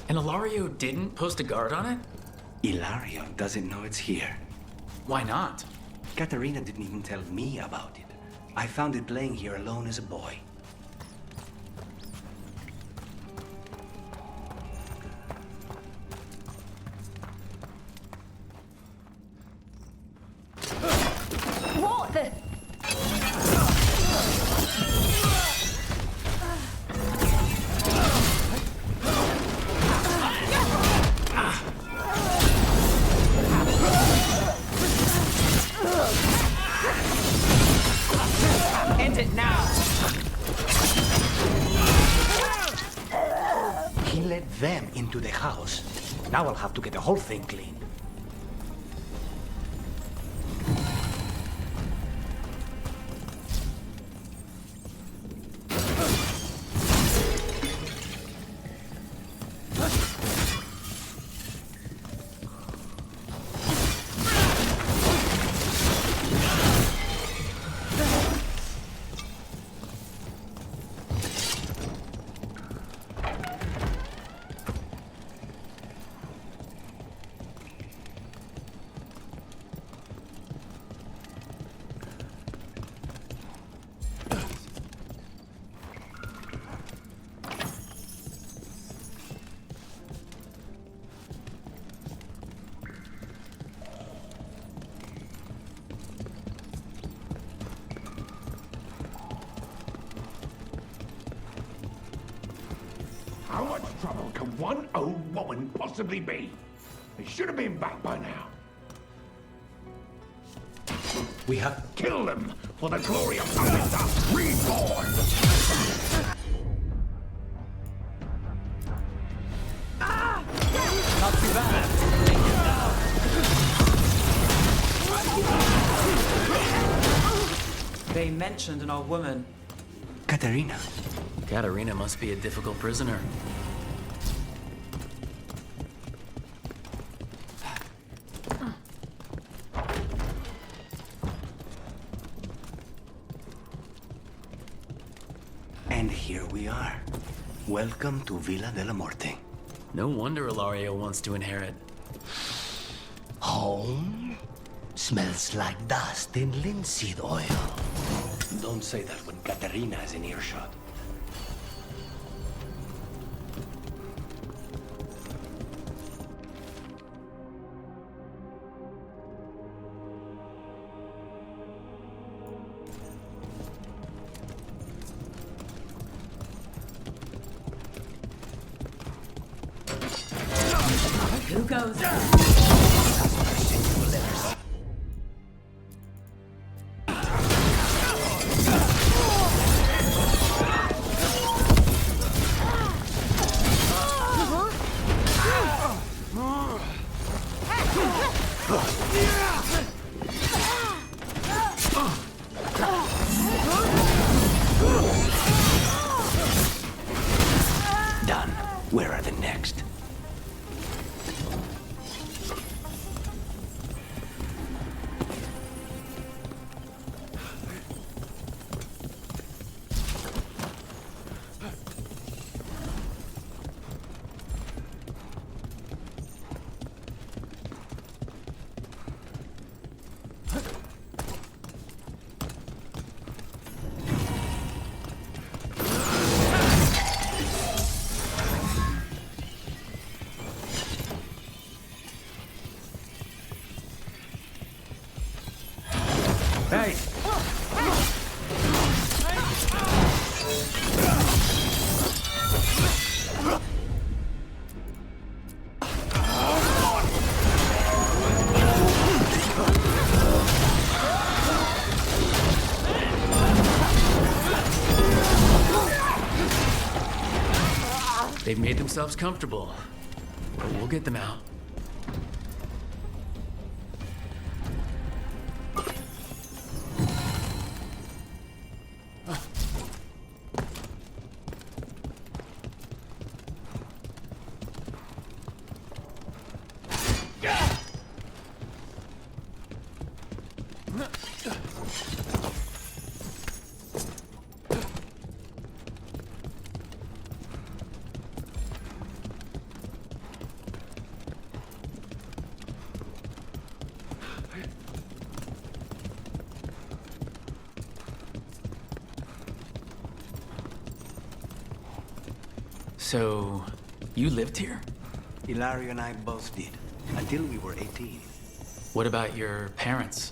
Speaker 5: and Ilario didn't post a guard on it?
Speaker 9: Ilario doesn't know it's here.
Speaker 5: Why not?
Speaker 9: Katerina didn't even tell me about it. I found it laying here alone as a boy.
Speaker 14: What the?
Speaker 5: End it now!
Speaker 9: He let them into the house. Now I'll have to get the whole thing clean.
Speaker 19: How much trouble can one old woman possibly be? They should have been back by now.
Speaker 9: We have
Speaker 19: killed them for the glory of Alyssa reborn!
Speaker 5: Not too bad.
Speaker 6: They mentioned an old woman.
Speaker 9: Katerina.
Speaker 5: Katerina must be a difficult prisoner.
Speaker 9: here we are. Welcome to Villa de la Muerte.
Speaker 5: No wonder Ilario wants to inherit.
Speaker 9: Home? Smells like dust and linseed oil. Don't say that when Katerina is in earshot.
Speaker 12: Who goes?
Speaker 9: Done. Where are the next?
Speaker 5: Hey! They've made themselves comfortable, but we'll get them out. So, you lived here?
Speaker 9: Ilario and I both did, until we were 18.
Speaker 5: What about your parents?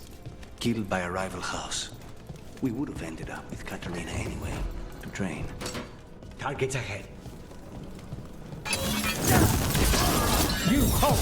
Speaker 9: Killed by a rival house. We would have ended up with Katerina anyway, to train. Targets ahead.
Speaker 5: You halt!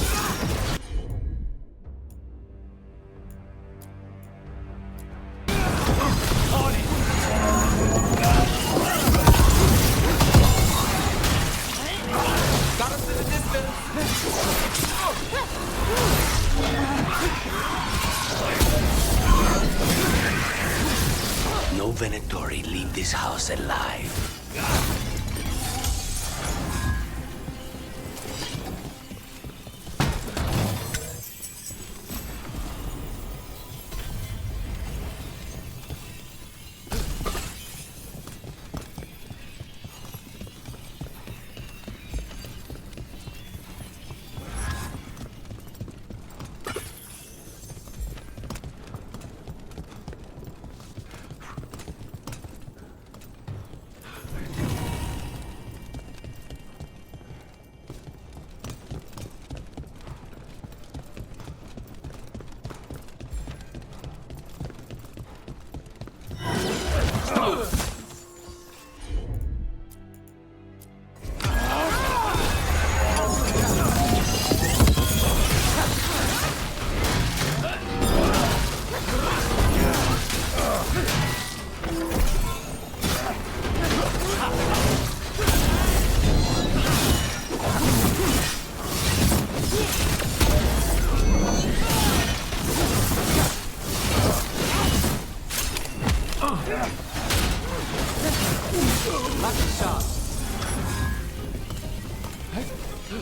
Speaker 9: No Venatori leave this house alive.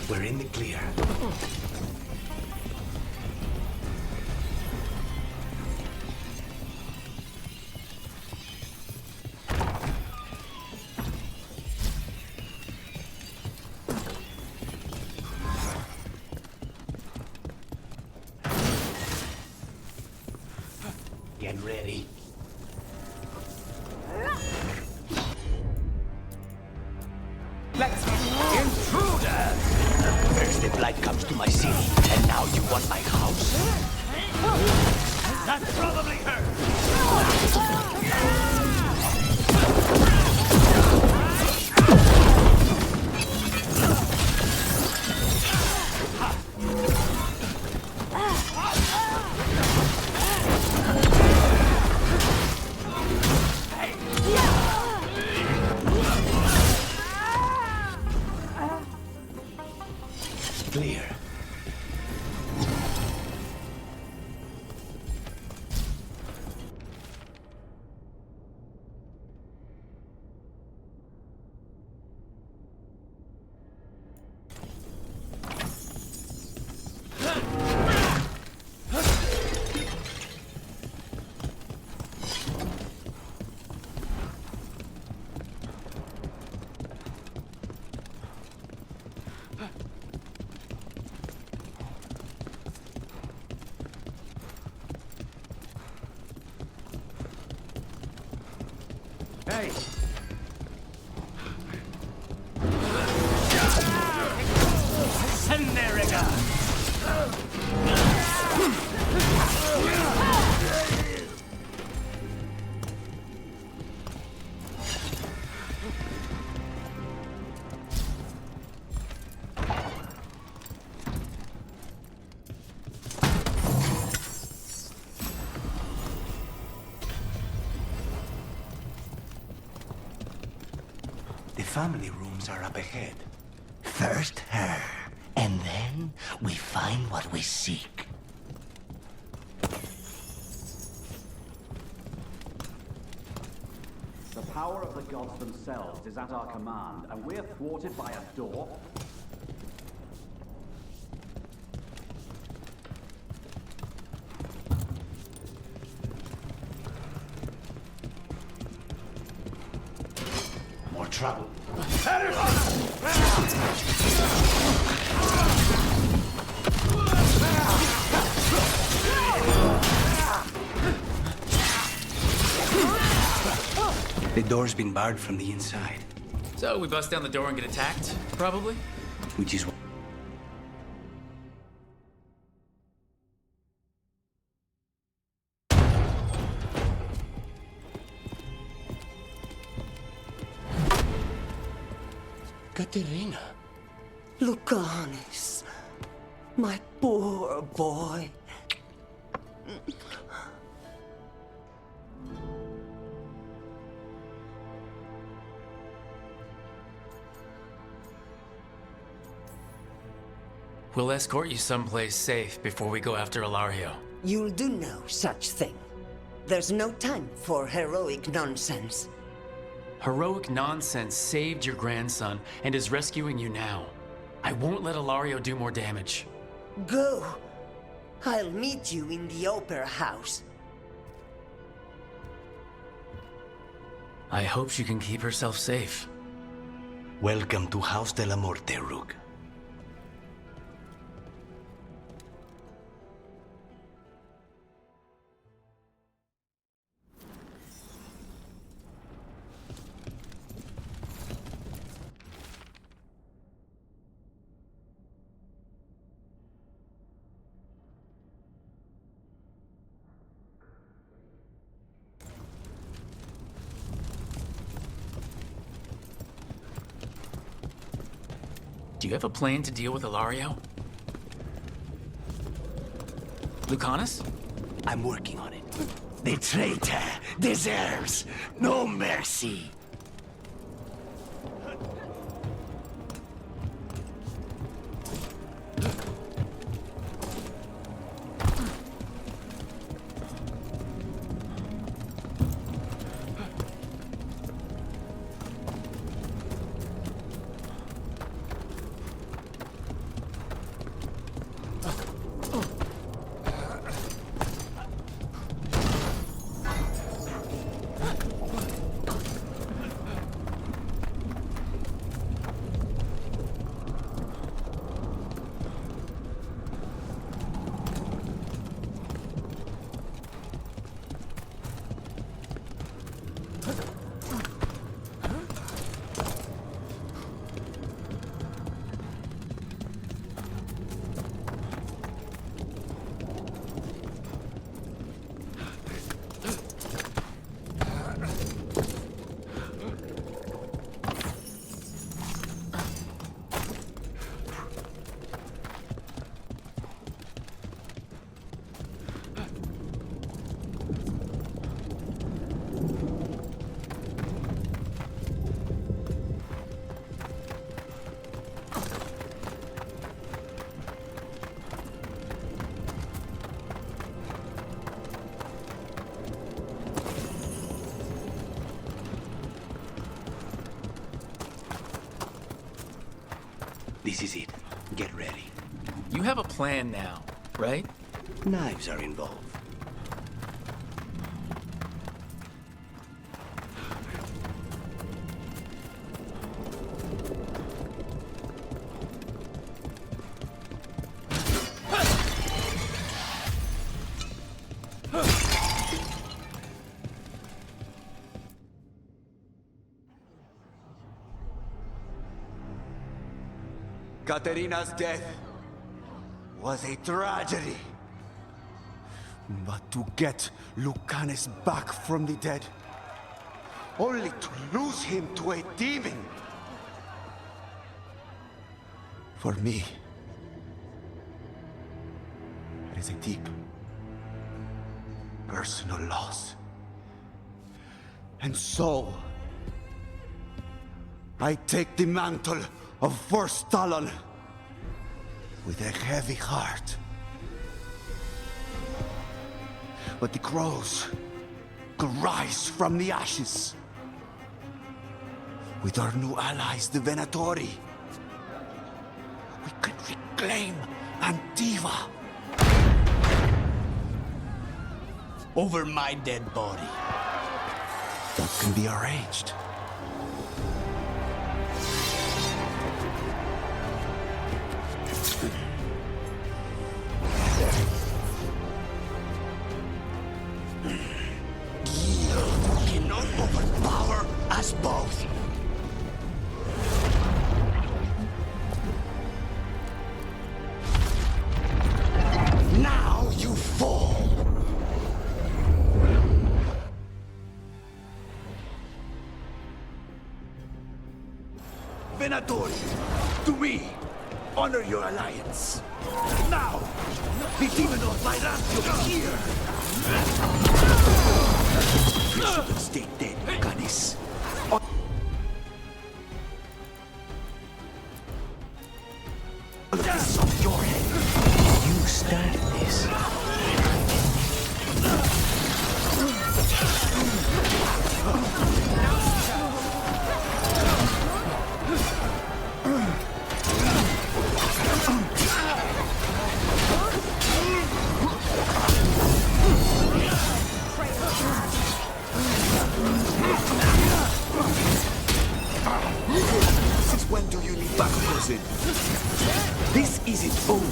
Speaker 9: We're in the clear. Get ready. Let's intruder! First the blight comes to my city, and now you want my house?
Speaker 19: That probably hurt.
Speaker 9: Clear.
Speaker 19: Hey!
Speaker 9: The family rooms are up ahead. First her, and then we find what we seek.
Speaker 20: The power of the gods themselves is at our command, and we're thwarted by a door?
Speaker 9: More trouble. The door's been barred from the inside.
Speaker 5: So we bust down the door and get attacked, probably?
Speaker 9: Which is
Speaker 21: Katerina. Lucanus. My poor boy.
Speaker 5: We'll escort you someplace safe before we go after Ilario.
Speaker 21: You'll do no such thing. There's no time for heroic nonsense.
Speaker 5: Heroic nonsense saved your grandson and is rescuing you now. I won't let Ilario do more damage.
Speaker 21: Go. I'll meet you in the opera house.
Speaker 5: I hope she can keep herself safe.
Speaker 9: Welcome to House de la Muerte, Rook.
Speaker 5: Do you have a plan to deal with Ilario? Lucanus?
Speaker 9: I'm working on it. The traitor deserves no mercy. This is it. Get ready.
Speaker 5: You have a plan now, right?
Speaker 9: Knives are involved.
Speaker 4: Katerina's death was a tragedy. But to get Lucanus back from the dead, only to lose him to a demon. For me, it is a deep, personal loss. And so, I take the mantle of First Talon with a heavy heart. But the crows could rise from the ashes. With our new allies, the Venatori, we can reclaim Antiva.
Speaker 9: Over my dead body.
Speaker 4: That can be arranged.
Speaker 9: Cannot overpower us both. Now you fall.
Speaker 4: Venatori, to me, honor your alliance. Now, the demon of Byzantium is here. You shouldn't stay dead, Lucanus. All of this is on your head.
Speaker 9: You started this.
Speaker 4: Since when do you need back prison? This isn't over.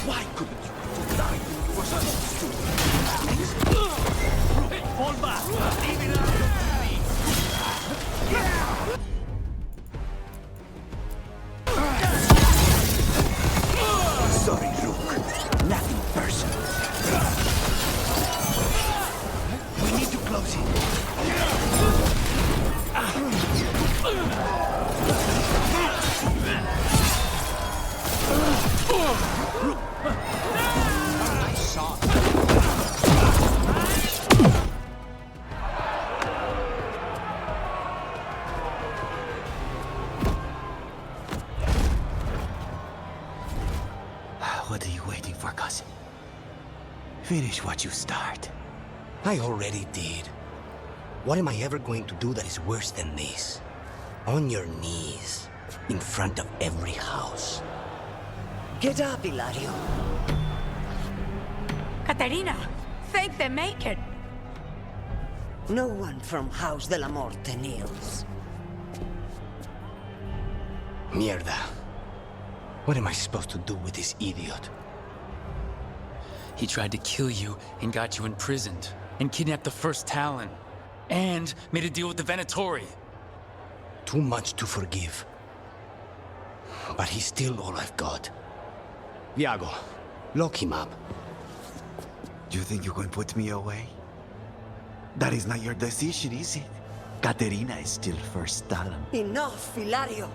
Speaker 4: Why couldn't you die when you were supposed to? Fall back! Leave it up to me! Sorry, Rook. Nothing personal. We need to close it. What are you waiting for, cousin? Finish what you start.
Speaker 9: I already did. What am I ever going to do that is worse than this? On your knees, in front of every house.
Speaker 21: Get up, Ilario.
Speaker 8: Caterina, thank the Maker.
Speaker 21: No one from House de la Morte kneels.
Speaker 9: Mierda. What am I supposed to do with this idiot?
Speaker 5: He tried to kill you and got you imprisoned, and kidnapped the first Talon, and made a deal with the Venatori.
Speaker 9: Too much to forgive. But he's still all I've got. Viago, lock him up.
Speaker 4: You think you can put me away? That is not your decision, is it? Caterina is still first Talon.
Speaker 21: Enough, Ilario.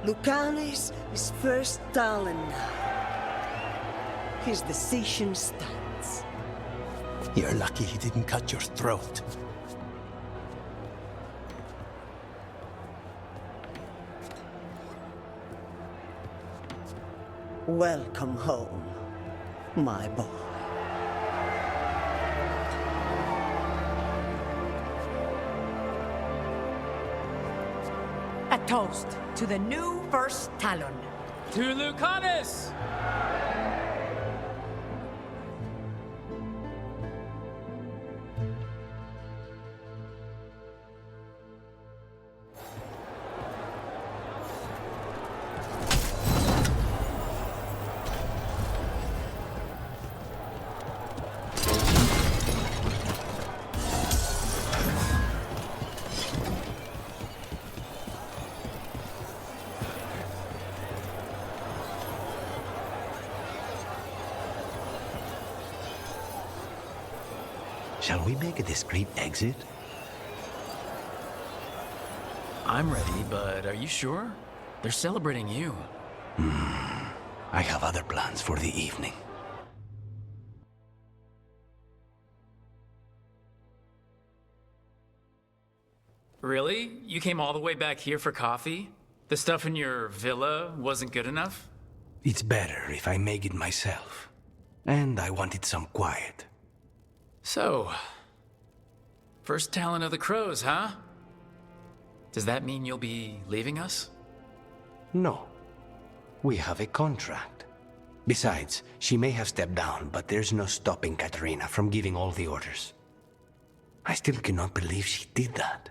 Speaker 21: Lucanes is first Talon now. His decision stands.
Speaker 9: You're lucky he didn't cut your throat.
Speaker 21: Welcome home, my boy.
Speaker 8: A toast to the new first Talon.
Speaker 5: To Lucanus!
Speaker 9: Shall we make a discreet exit?
Speaker 5: I'm ready, but are you sure? They're celebrating you.
Speaker 9: I have other plans for the evening.
Speaker 5: Really? You came all the way back here for coffee? The stuff in your villa wasn't good enough?
Speaker 9: It's better if I make it myself. And I wanted some quiet.
Speaker 5: So, first Talon of the Crows, huh? Does that mean you'll be leaving us?
Speaker 9: No. We have a contract. Besides, she may have stepped down, but there's no stopping Caterina from giving all the orders. I still cannot believe she did that.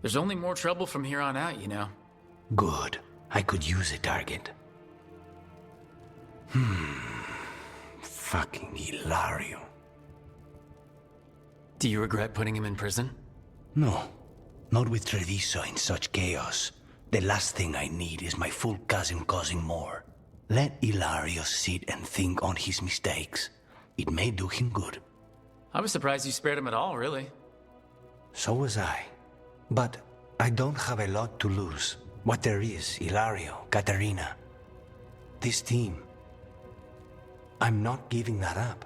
Speaker 5: There's only more trouble from here on out, you know.
Speaker 9: Good. I could use a target. Fucking Hilario.
Speaker 5: Do you regret putting him in prison?
Speaker 9: No. Not with Treviso in such chaos. The last thing I need is my full cousin causing more. Let Hilario sit and think on his mistakes. It may do him good.
Speaker 5: I was surprised you spared him at all, really.
Speaker 9: So was I. But I don't have a lot to lose. What there is, Hilario, Caterina. This team. I'm not giving that up.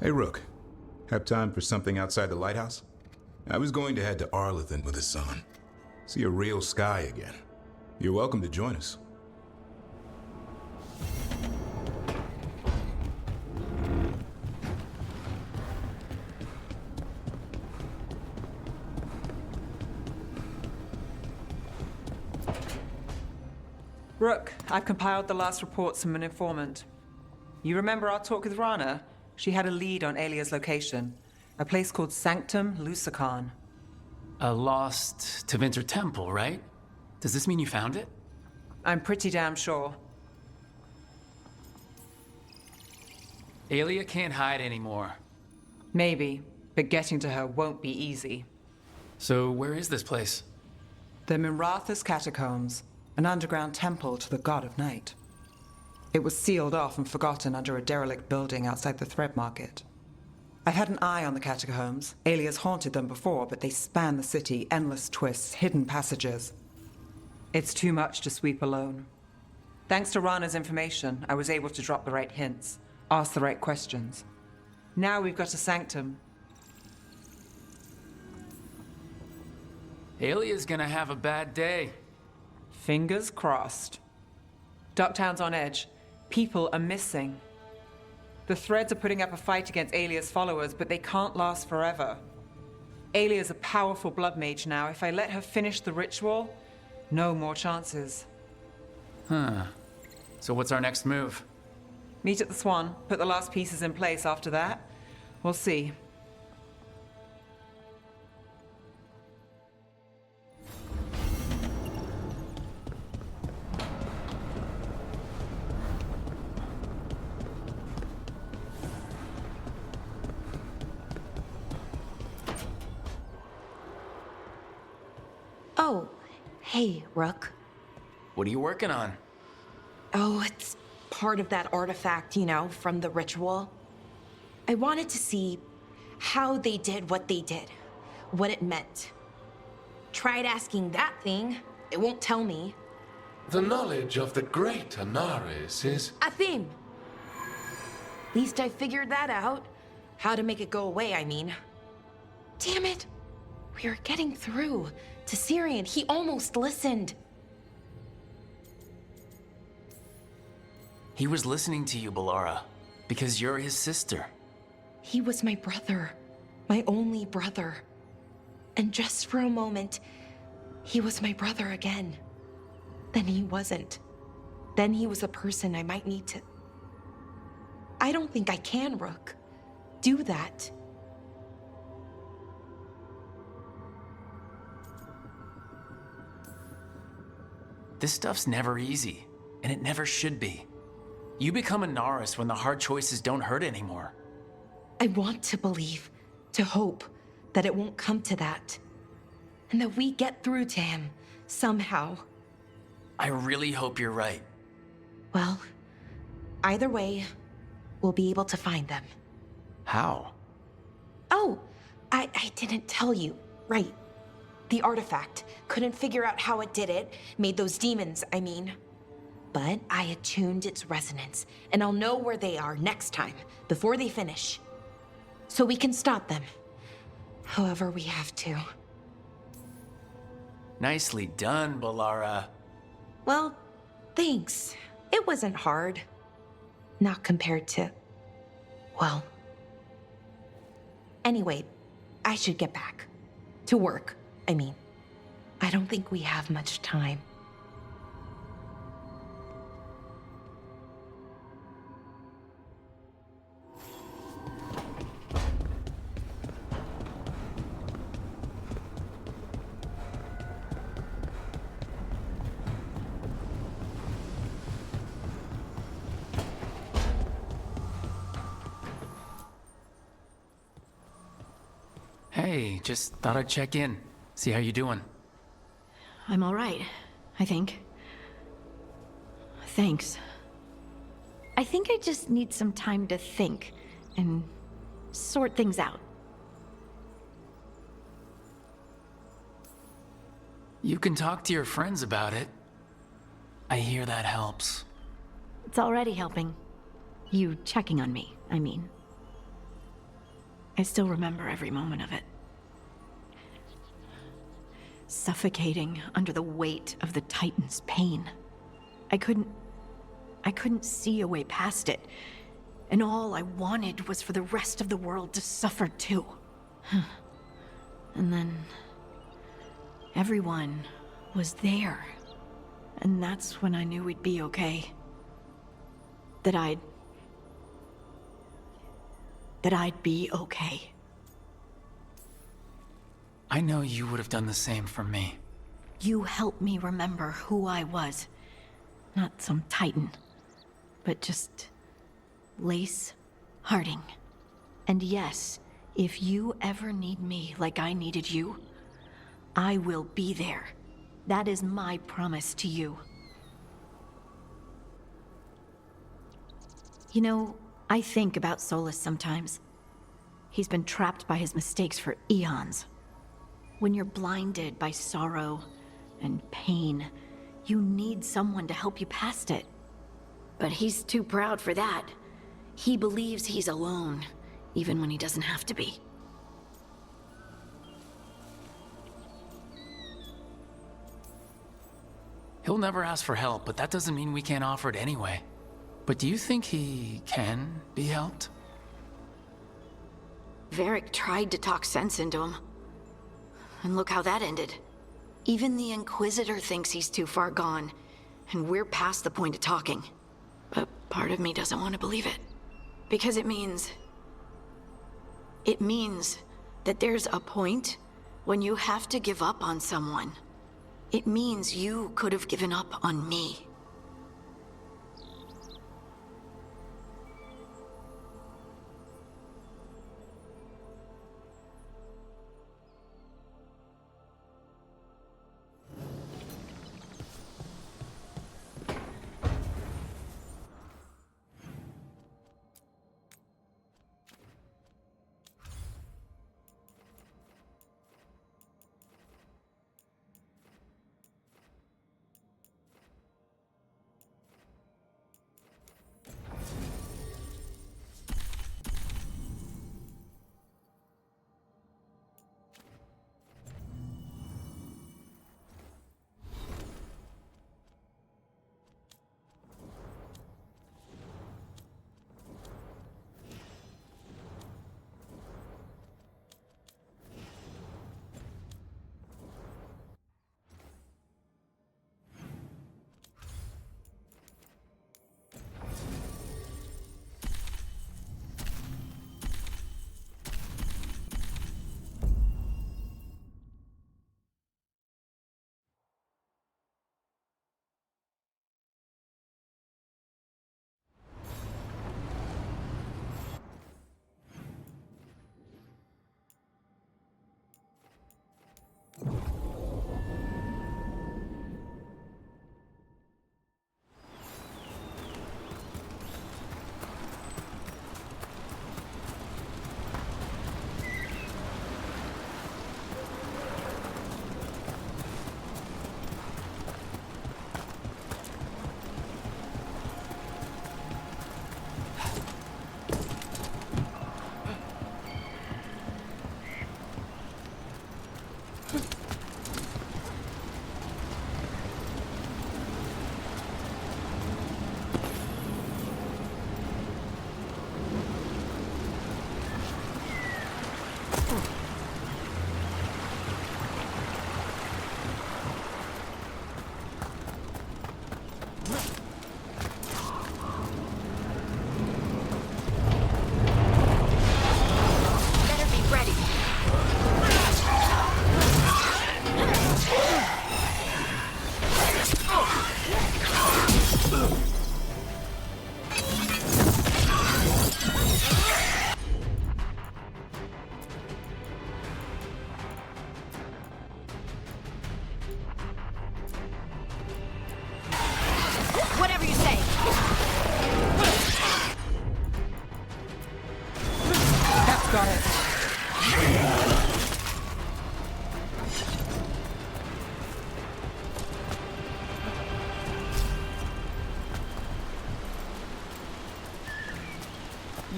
Speaker 10: Hey, Rook. Have time for something outside the lighthouse? I was going to head to Arlington with the sun. See a real sky again. You're welcome to join us.
Speaker 6: Rook, I've compiled the last reports from an informant. You remember our talk with Rana? She had a lead on Alia's location. A place called Sanctum Lucican.
Speaker 5: A lost Tevinter temple, right? Does this mean you found it?
Speaker 6: I'm pretty damn sure.
Speaker 5: Alia can't hide anymore.
Speaker 6: Maybe, but getting to her won't be easy.
Speaker 5: So where is this place?
Speaker 6: The Mirathas Catacombs, an underground temple to the god of night. It was sealed off and forgotten under a derelict building outside the Thread Market. I've had an eye on the catacombs. Alia's haunted them before, but they span the city, endless twists, hidden passages. It's too much to sweep alone. Thanks to Rana's information, I was able to drop the right hints, ask the right questions. Now we've got a sanctum.
Speaker 5: Alia's gonna have a bad day.
Speaker 6: Fingers crossed. Ducktown's on edge. People are missing. The Threads are putting up a fight against Alia's followers, but they can't last forever. Alia's a powerful blood mage now. If I let her finish the ritual, no more chances.
Speaker 5: Huh. So what's our next move?
Speaker 6: Meet at the Swan, put the last pieces in place after that. We'll see.
Speaker 3: Oh, hey, Rook.
Speaker 5: What are you working on?
Speaker 3: Oh, it's part of that artifact, you know, from the ritual. I wanted to see how they did what they did, what it meant. Tried asking that thing, it won't tell me.
Speaker 7: The knowledge of the great Anaris is...
Speaker 3: A theme! At least I figured that out. How to make it go away, I mean. Damn it! We are getting through to Syrian. He almost listened.
Speaker 5: He was listening to you, Balara, because you're his sister.
Speaker 3: He was my brother, my only brother. And just for a moment, he was my brother again. Then he wasn't. Then he was a person I might need to... I don't think I can, Rook. Do that.
Speaker 5: This stuff's never easy, and it never should be. You become a Naris when the hard choices don't hurt anymore.
Speaker 3: I want to believe, to hope, that it won't come to that. And that we get through to him, somehow.
Speaker 5: I really hope you're right.
Speaker 3: Well, either way, we'll be able to find them.
Speaker 5: How?
Speaker 3: Oh, I didn't tell you. Right. The artifact. Couldn't figure out how it did it. Made those demons, I mean. But I attuned its resonance, and I'll know where they are next time, before they finish. So we can stop them. However we have to.
Speaker 5: Nicely done, Balara.
Speaker 3: Well, thanks. It wasn't hard. Not compared to... well... Anyway, I should get back. To work, I mean. I don't think we have much time.
Speaker 5: Hey, just thought I'd check in. See how you doing.
Speaker 1: I'm all right, I think. Thanks. I think I just need some time to think and sort things out.
Speaker 5: You can talk to your friends about it. I hear that helps.
Speaker 1: It's already helping. You checking on me, I mean. I still remember every moment of it. Suffocating under the weight of the Titan's pain. I couldn't see a way past it. And all I wanted was for the rest of the world to suffer too. And then everyone was there. And that's when I knew we'd be okay. That I'd be okay.
Speaker 5: I know you would have done the same for me.
Speaker 1: You helped me remember who I was. Not some Titan, but just Lace Harding. And yes, if you ever need me like I needed you, I will be there. That is my promise to you. You know, I think about Solus sometimes. He's been trapped by his mistakes for eons. When you're blinded by sorrow and pain, you need someone to help you past it. But he's too proud for that. He believes he's alone, even when he doesn't have to be.
Speaker 5: He'll never ask for help, but that doesn't mean we can't offer it anyway. But do you think he can be helped?
Speaker 1: Varric tried to talk sense into him. And look how that ended. Even the Inquisitor thinks he's too far gone, and we're past the point of talking. But part of me doesn't want to believe it. Because it means that there's a point when you have to give up on someone. It means you could have given up on me.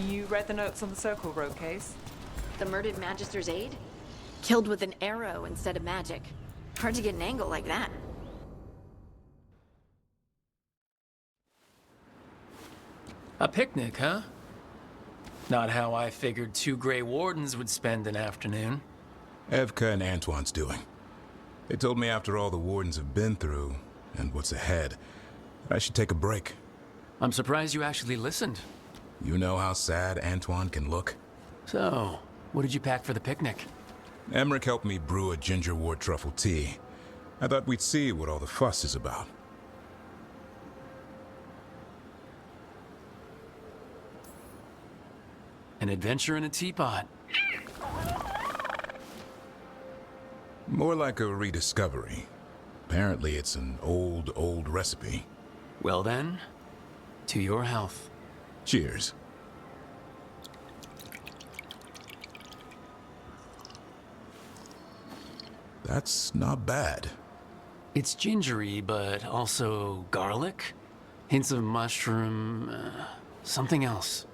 Speaker 6: You read the notes on the Circle Road case?
Speaker 1: The murdered Magister's aide? Killed with an arrow instead of magic. Hard to get an angle like that.
Speaker 5: A picnic, huh? Not how I figured 2 Grey Wardens would spend an afternoon.
Speaker 10: Evka and Antoine's doing. They told me after all the Wardens have been through, and what's ahead, that I should take a break.
Speaker 5: I'm surprised you actually listened.
Speaker 10: You know how sad Antoine can look?
Speaker 5: So, what did you pack for the picnic?
Speaker 10: Emmerich helped me brew a ginger wort truffle tea. I thought we'd see what all the fuss is about.
Speaker 5: An adventure in a teapot.
Speaker 10: More like a rediscovery. Apparently it's an old recipe.
Speaker 5: Well then, to your health.
Speaker 10: Cheers. That's not bad.
Speaker 5: It's gingery, but also garlic, hints of mushroom, something else.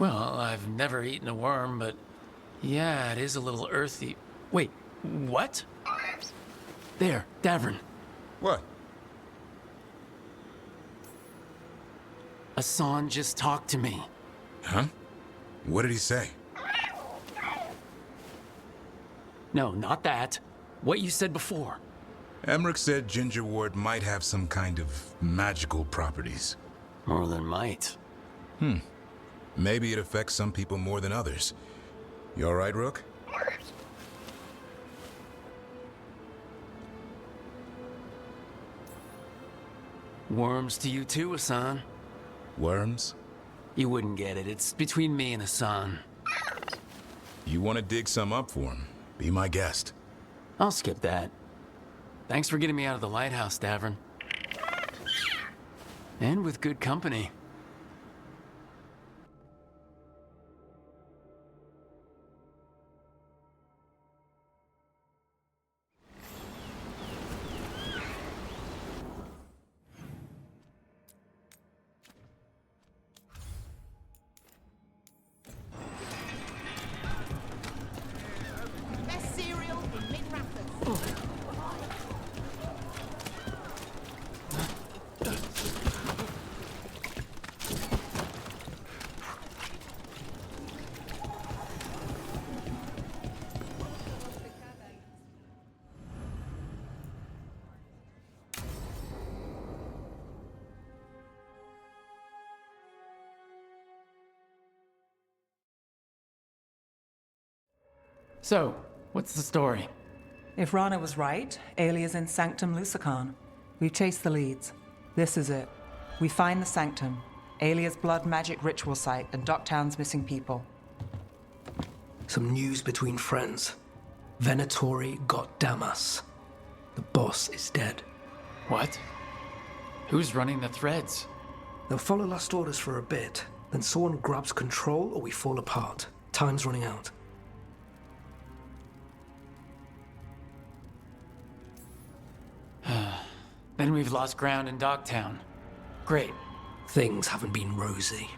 Speaker 5: Well, I've never eaten a worm, but yeah, it is a little earthy. Wait, what? There, Davern.
Speaker 10: What?
Speaker 5: Hassan just talked to me.
Speaker 10: Huh? What did he say?
Speaker 5: No, not that. What you said before.
Speaker 10: Emmerich said ginger wort might have some kind of magical properties.
Speaker 5: More than might.
Speaker 10: Maybe it affects some people more than others. You all right, Rook?
Speaker 5: Worms to you too, Hassan.
Speaker 10: Worms?
Speaker 5: You wouldn't get it. It's between me and Hassan.
Speaker 10: You want to dig some up for him? Be my guest.
Speaker 5: I'll skip that. Thanks for getting me out of the lighthouse, Davern. And with good company. So, what's the story?
Speaker 6: If Rana was right, Alia's in Sanctum Lucican. We've chased the leads. This is it. We find the Sanctum, Alia's blood magic ritual site, and Docktown's missing people.
Speaker 11: Some news between friends. Venatori got Damas. The boss is dead.
Speaker 5: What? Who's running the threads?
Speaker 11: They'll follow last orders for a bit, then someone grabs control or we fall apart. Time's running out.
Speaker 5: Then we've lost ground in Docktown. Great.
Speaker 11: Things haven't been rosy.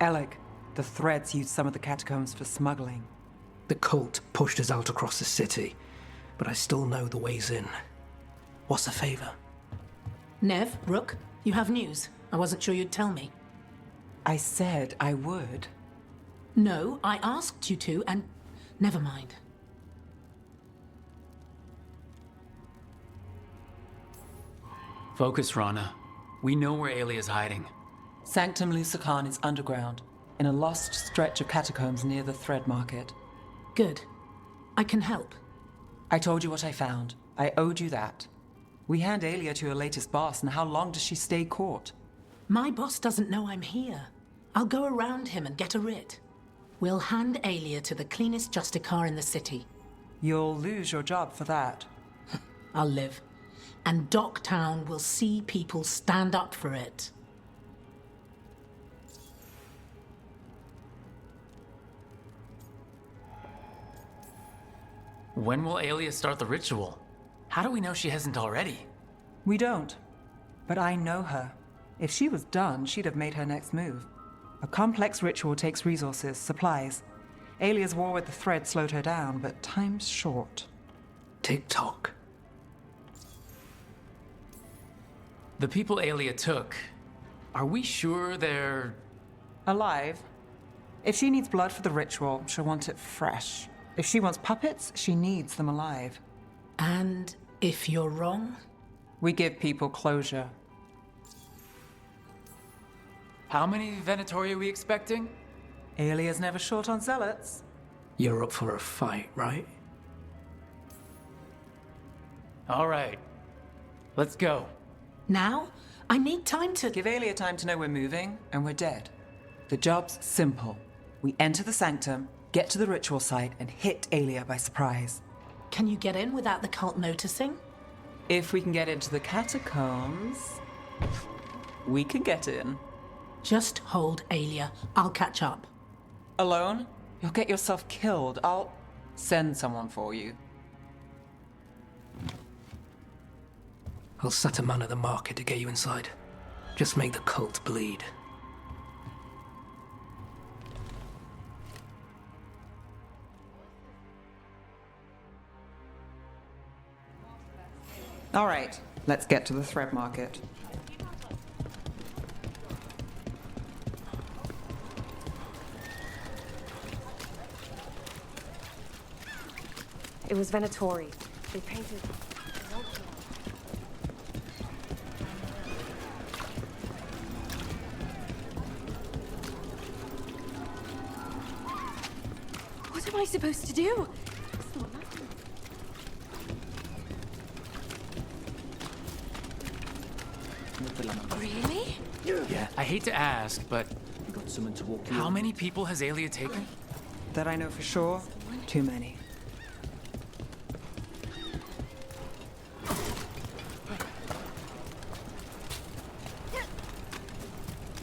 Speaker 6: Alec, the threads used some of the catacombs for smuggling.
Speaker 11: The cult pushed us out across the city, but I still know the ways in. What's a favor?
Speaker 12: Nev, Rook, you have news. I wasn't sure you'd tell me.
Speaker 6: I said I would.
Speaker 12: No, I asked you to, and never mind.
Speaker 5: Focus, Rana. We know where Alia's hiding.
Speaker 6: Sanctum Lucican is underground, in a lost stretch of catacombs near the Thread Market.
Speaker 12: Good. I can help.
Speaker 6: I told you what I found. I owed you that. We hand Alia to her latest boss, and how long does she stay caught?
Speaker 12: My boss doesn't know I'm here. I'll go around him and get a writ. We'll hand Alia to the cleanest Justicar in the city.
Speaker 6: You'll lose your job for that.
Speaker 12: I'll live. And Docktown will see people stand up for it.
Speaker 5: When will Alia start the ritual? How do we know she hasn't already?
Speaker 6: We don't. But I know her. If she was done, she'd have made her next move. A complex ritual takes resources, supplies. Alia's war with the thread slowed her down, but time's short.
Speaker 11: Tick-tock.
Speaker 5: The people Alia took, are we sure they're...
Speaker 6: alive? If she needs blood for the ritual, she'll want it fresh. If she wants puppets, she needs them alive.
Speaker 12: And if you're wrong?
Speaker 6: We give people closure.
Speaker 5: How many Venatori are we expecting?
Speaker 6: Alia's never short on zealots.
Speaker 11: You're up for a fight, right?
Speaker 5: All right. Let's go.
Speaker 12: Now? I need time to...
Speaker 6: Give Alia time to know we're moving, and we're dead. The job's simple. We enter the sanctum, get to the ritual site, and hit Alia by surprise.
Speaker 12: Can you get in without the cult noticing?
Speaker 6: If we can get into the catacombs, we can get in.
Speaker 12: Just hold Alia. I'll catch up.
Speaker 6: Alone? You'll get yourself killed. I'll send someone for you.
Speaker 11: I'll set a man at the market to get you inside. Just make the cult bleed.
Speaker 6: All right, let's get to the thread market.
Speaker 14: It was Venatori. They painted... What am I supposed to do? Really?
Speaker 5: Yeah, I hate to ask, but
Speaker 13: You got someone to walk you.
Speaker 5: how many people has Alia taken?
Speaker 6: That I know for sure, too many.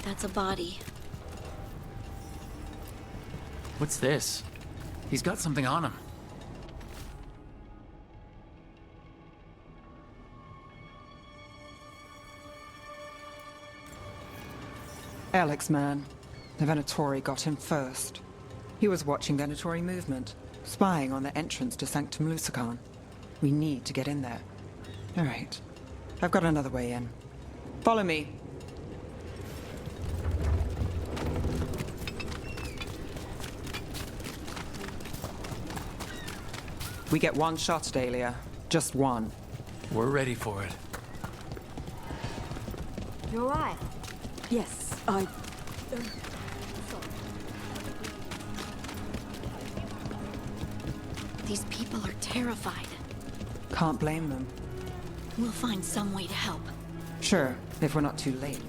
Speaker 1: That's a body.
Speaker 5: What's this? He's got something on him.
Speaker 6: Alex, man. The Venatori got him first. He was watching Venatori movement, spying on the entrance to Sanctum Lucican. We need to get in there. All right. I've got another way in. Follow me. We get one shot at Alia. Just one.
Speaker 5: We're ready for it.
Speaker 14: You're right. Yes, I...
Speaker 1: These people are terrified.
Speaker 6: Can't blame them.
Speaker 1: We'll find some way to help.
Speaker 6: Sure, if we're not too late.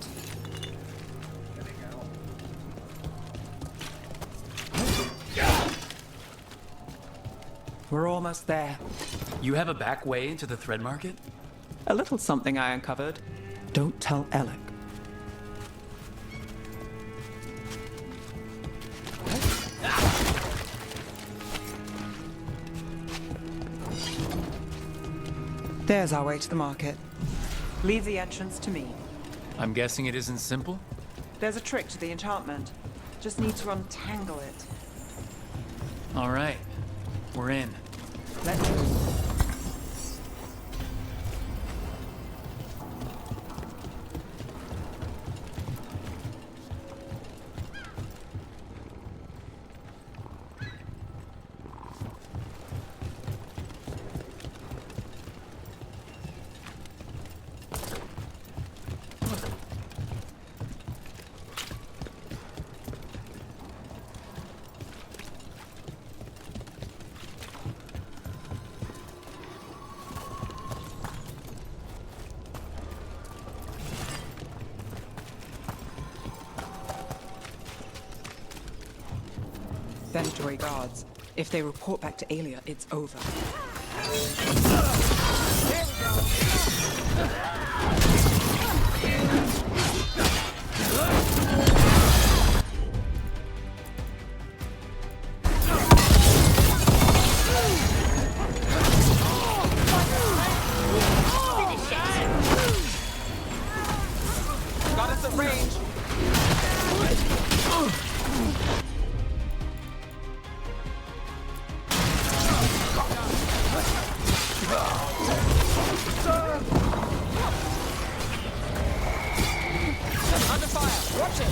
Speaker 6: We're almost there.
Speaker 5: You have a back way into the thread market?
Speaker 6: A little something I uncovered. Don't tell Alec. There's our way to the market. Leave the entrance to me.
Speaker 5: I'm guessing it isn't simple?
Speaker 6: There's a trick to the enchantment. Just need to untangle it.
Speaker 5: All right. We're in.
Speaker 6: Let's go. Veilguard guards. If they report back to Alia, it's over. Got us at range.
Speaker 5: Under fire! Watch it!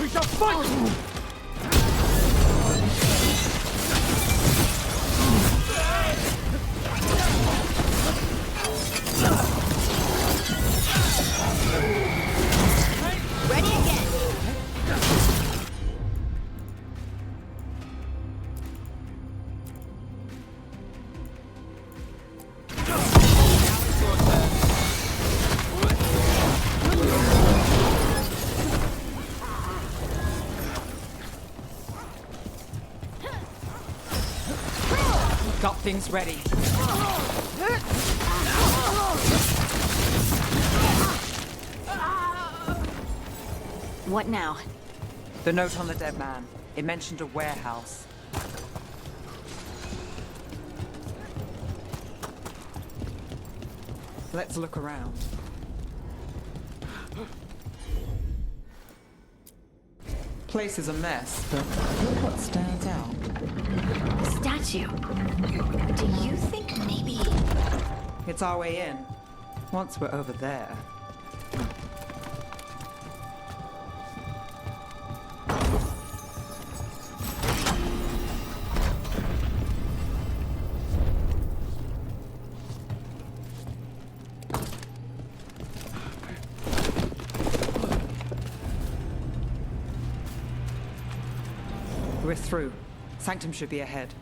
Speaker 19: We shall fight!
Speaker 1: Ready again.
Speaker 6: Got things ready.
Speaker 1: What now?
Speaker 6: The note on the dead man. It mentioned a warehouse. Let's look around. Place is a mess, but look what stands out.
Speaker 1: The statue. Do you think maybe...
Speaker 6: It's our way in. Once we're over there. We're through. Sanctum should be ahead.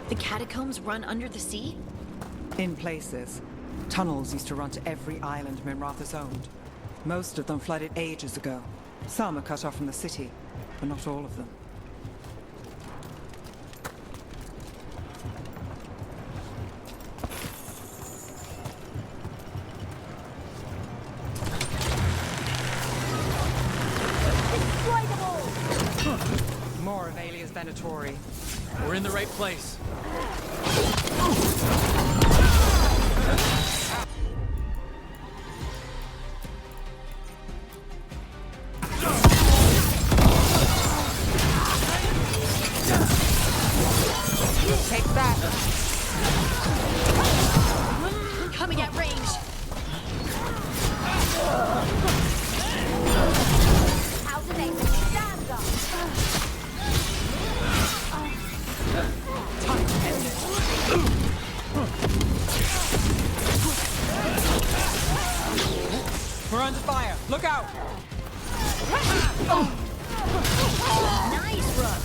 Speaker 1: The catacombs run under the sea?
Speaker 6: In places. Tunnels used to run to every island Minratha's owned. Most of them flooded ages ago. Some are cut off from the city, but not all of them. More of Alia's Venatori.
Speaker 5: We're in the right place.
Speaker 6: Take that!
Speaker 1: Coming at range!
Speaker 14: How do they stand up?
Speaker 6: We're under fire! Look out!
Speaker 1: Nice, Rook!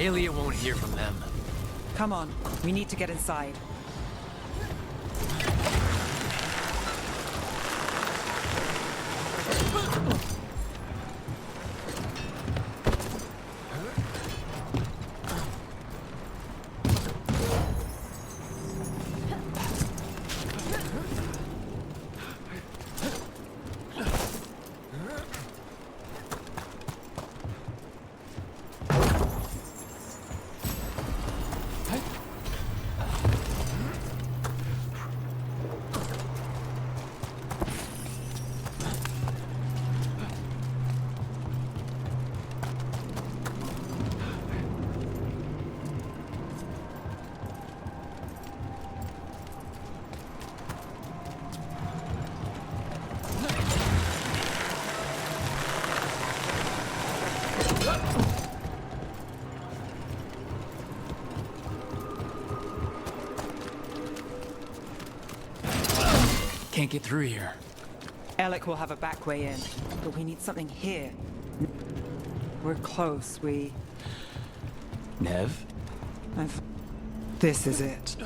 Speaker 5: Alia won't hear from them.
Speaker 6: Come on, we need to get inside.
Speaker 5: Can't get through here.
Speaker 6: Alec will have a back way in, but we need something here. We're close,
Speaker 5: Nev?
Speaker 6: This is it.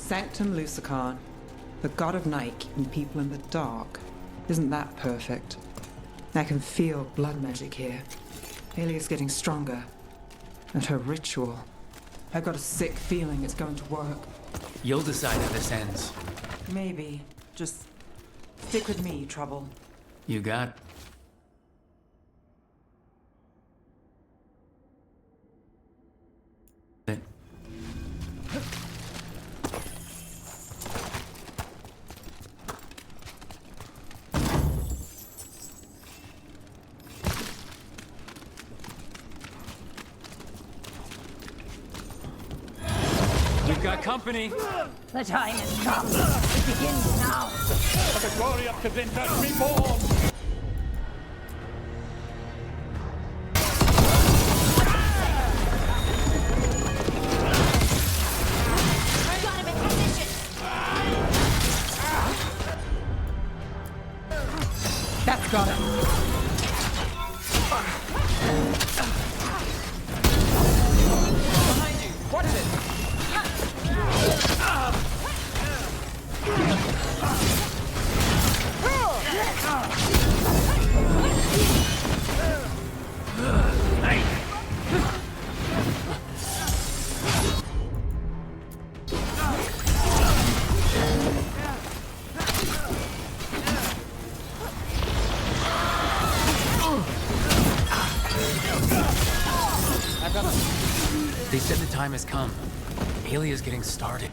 Speaker 6: Sanctum Lucican, the god of night keeping people in the dark. Isn't that perfect? I can feel blood magic here. Alia's getting stronger. And her ritual. I've got a sick feeling it's going to work.
Speaker 5: You'll decide how this ends.
Speaker 6: Maybe. Just stick with me, Trouble.
Speaker 5: You got... it. We've got company.
Speaker 8: The time has come. It begins now.
Speaker 17: For the glory of Tevinter reborn!
Speaker 14: Got him in position.
Speaker 6: That's got him. Behind you. Watch it.
Speaker 5: They said the time has come. Alia's getting started.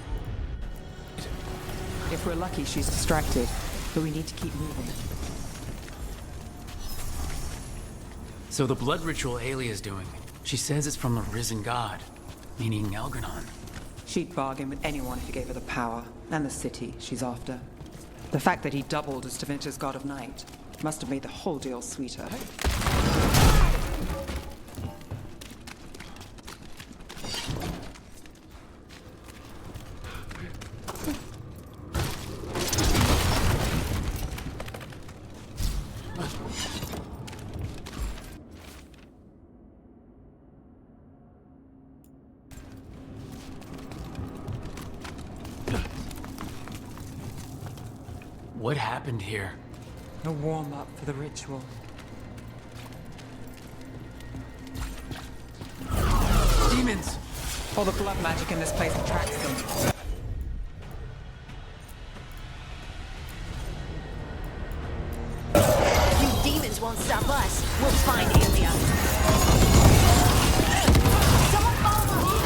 Speaker 6: If we're lucky, she's distracted, but we need to keep moving.
Speaker 5: So the blood ritual Alia's doing, she says it's from the risen god, meaning Algernon.
Speaker 6: She'd bargain with anyone if he gave her the power, and the city she's after. The fact that he doubled as Tevinter's god of night must have made the whole deal sweeter.
Speaker 5: What happened here?
Speaker 6: A warm-up for the ritual.
Speaker 5: Demons!
Speaker 6: All the blood magic in this place attracts them.
Speaker 1: You demons won't stop us. We'll find Aelia. Someone follow us!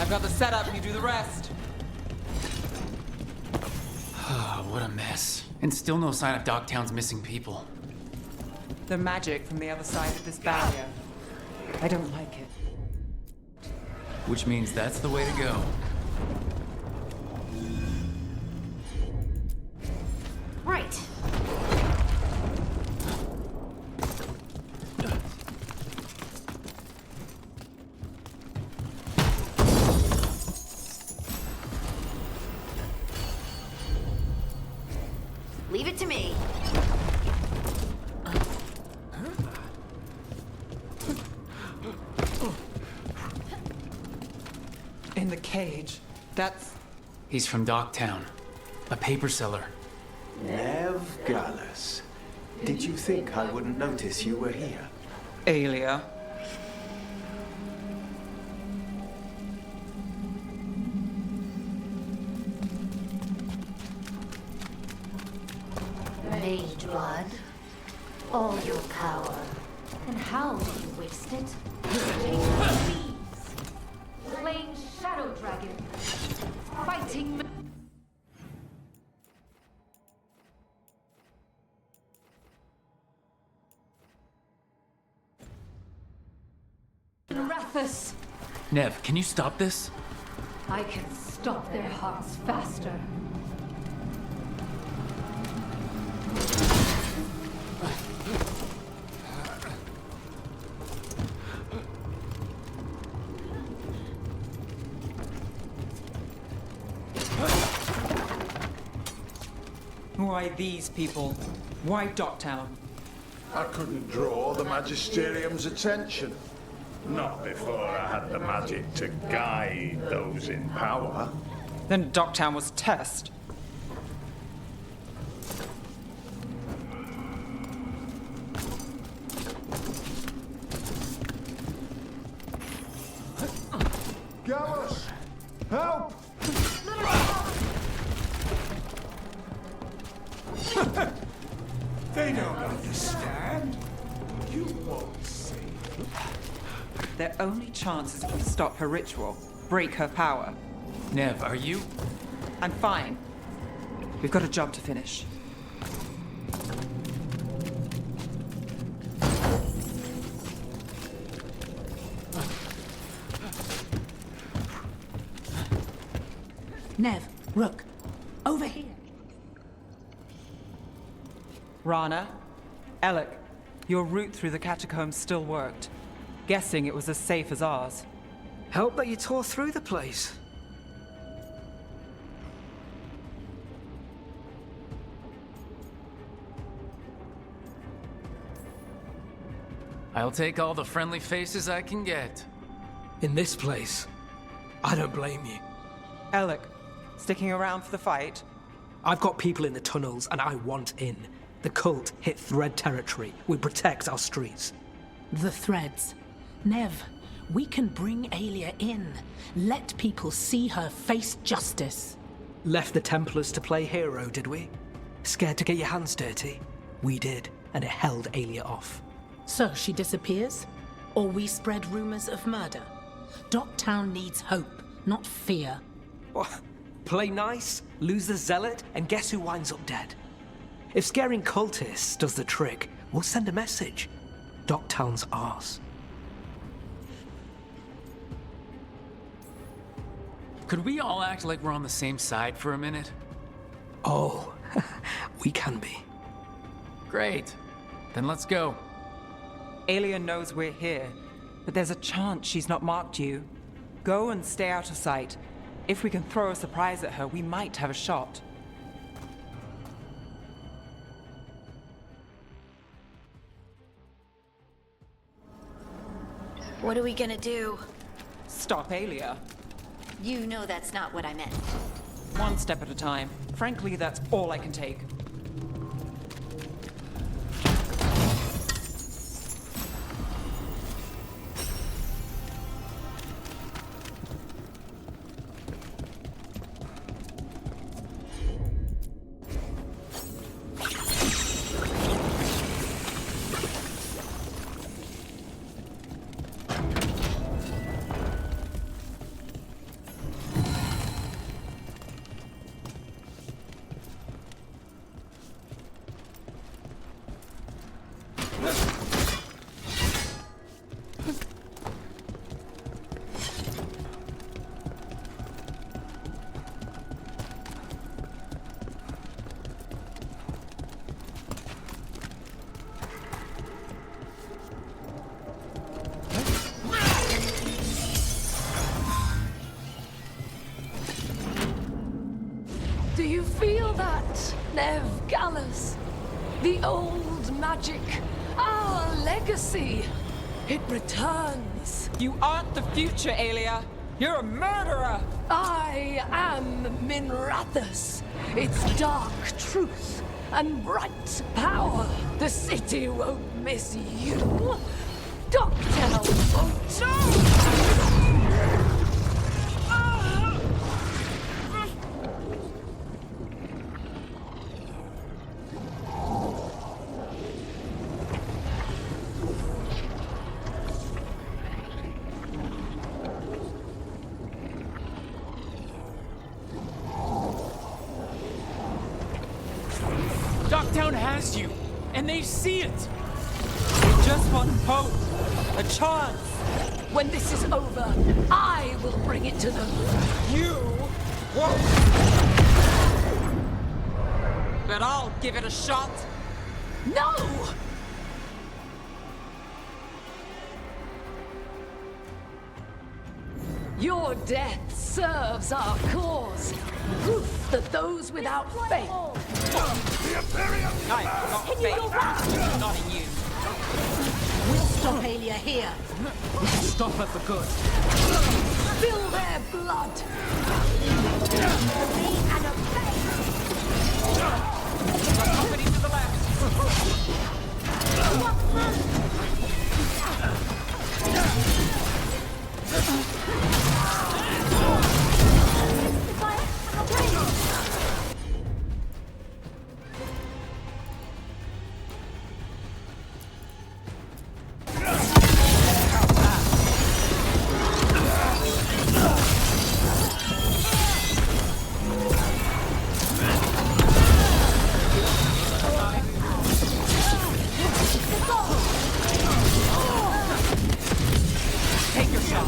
Speaker 6: Got the setup, you do the rest.
Speaker 5: What a mess. And still no sign of Dogtown's missing people.
Speaker 6: The magic from the other side of this barrier. I don't like it.
Speaker 5: Which means that's the way to go.
Speaker 1: Right. Leave it to me.
Speaker 6: In the cage. That's...
Speaker 5: He's from Dogtown. A paper seller.
Speaker 13: Nev Gallus. Did you think I wouldn't notice you were here?
Speaker 6: Aelia.
Speaker 8: mage blood. All your power. And how do you waste it? Taking leaves. Playing Shadow Dragon. Fighting... Rathus!
Speaker 5: Nev, can you stop this?
Speaker 8: I can stop their hearts faster.
Speaker 6: Why these people? Why Docktown?
Speaker 15: I couldn't draw the Magisterium's attention. Not before I had the magic to guide those in power.
Speaker 6: Then Docktown was test.
Speaker 15: Gallus! Help!
Speaker 19: They don't understand. You won't save.
Speaker 6: Their only chance is if we stop her ritual, break her power.
Speaker 5: Nev, are you?
Speaker 6: I'm fine. We've got a job to finish.
Speaker 12: Nev, Rook, over here.
Speaker 6: Rana, Alec, your route through the catacombs still worked. Guessing it was as safe as ours.
Speaker 11: Help that you tore through the place.
Speaker 5: I'll take all the friendly faces I can get.
Speaker 11: In this place, I don't blame you.
Speaker 6: Alec, sticking around for the fight?
Speaker 11: I've got people in the tunnels and I want in. The cult hit Thread territory. We protect our streets.
Speaker 12: The threads. Nev, we can bring Aelia in. Let people see her face justice.
Speaker 11: Left the Templars to play hero, did we? Scared to get your hands dirty? We did, and it held Aelia off.
Speaker 12: So she disappears? Or we spread rumors of murder? Docktown needs hope, not fear.
Speaker 11: What? Play nice, lose the zealot, and guess who winds up dead? If scaring cultists does the trick, we'll send a message. Docktown's ours.
Speaker 5: Could we all act like we're on the same side for a minute?
Speaker 11: Oh, we can be.
Speaker 5: Great. Then let's go.
Speaker 6: Aelia knows we're here, but there's a chance she's not marked you. Go and stay out of sight. If we can throw a surprise at her, we might have a shot.
Speaker 1: What are we gonna do?
Speaker 6: Stop Aelia.
Speaker 1: You know that's not what I meant.
Speaker 6: One step at a time. Frankly, that's all I can take.
Speaker 8: Do you feel that, Nev Gallus? The old magic, our legacy. It returns.
Speaker 6: You aren't the future, Aelia. You're a murderer.
Speaker 8: I am Minrathus. It's dark truth and bright power. The city won't miss you. Docktown won't too.
Speaker 5: has you, and they see it.
Speaker 11: We just want hope, a chance.
Speaker 16: When this is over, I will bring it to them.
Speaker 11: You won't. But I'll give it a shot.
Speaker 16: No! Your death serves our cause. Proof that those without faith.
Speaker 19: The Imperium!
Speaker 11: I'm not faith. Not in you.
Speaker 16: We'll stop Aelia here.
Speaker 11: We can stop her for good.
Speaker 16: Spill their blood. Me and obey.
Speaker 11: Got company to the left. Take your shot.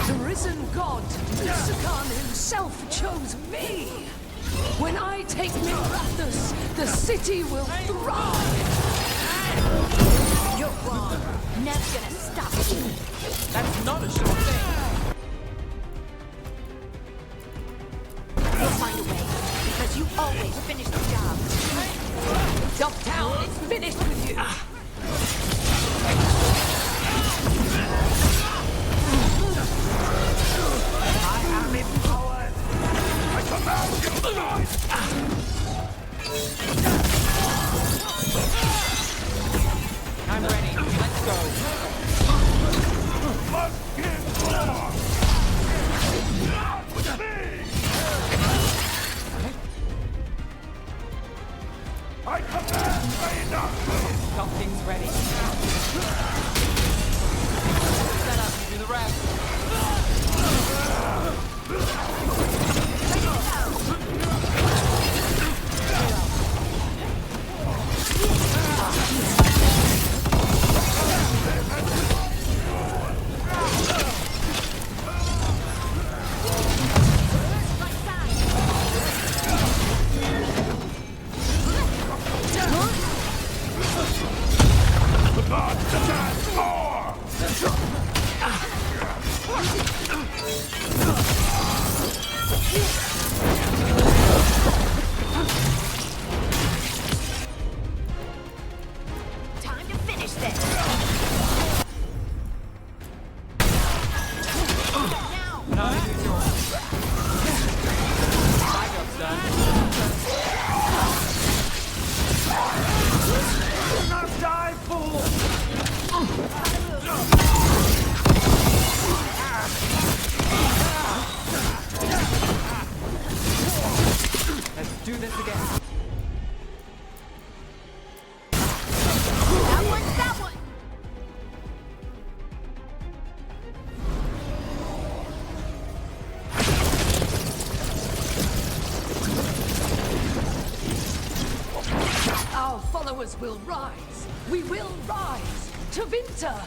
Speaker 16: The risen god, Lucican himself, chose me. When I take Mirathus, the city will thrive.
Speaker 14: You're wrong. Never gonna stop you.
Speaker 11: That's not a sure thing.
Speaker 14: You'll find a way, because you always finish the job.
Speaker 16: Dogtown is finished with you.
Speaker 19: I am empowered! I command you to rise!
Speaker 11: I'm ready. Let's go.
Speaker 19: Must give more! Not with me! I command Thedas!
Speaker 11: Something's ready. Set up, do the rest.
Speaker 19: The gods demand more!
Speaker 14: Time to finish this.
Speaker 11: Now use yours. My job's done.
Speaker 19: Do not die, fool!
Speaker 11: Let's do this again.
Speaker 14: That one.
Speaker 16: Our followers will rise. We will rise. To Vinter.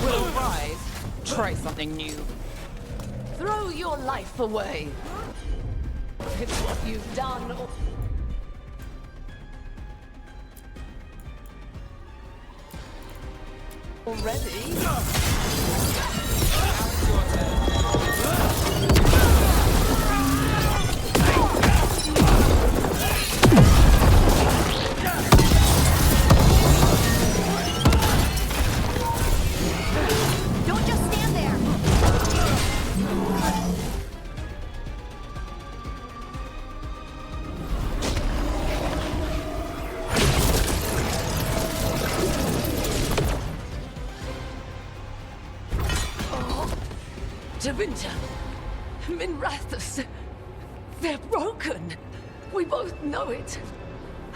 Speaker 11: We'll rise. Try something new.
Speaker 16: Throw your life away. It's what you've done. Already?
Speaker 14: Don't just stand there.
Speaker 16: To Vinter. Minrathous. They're broken. We both know it.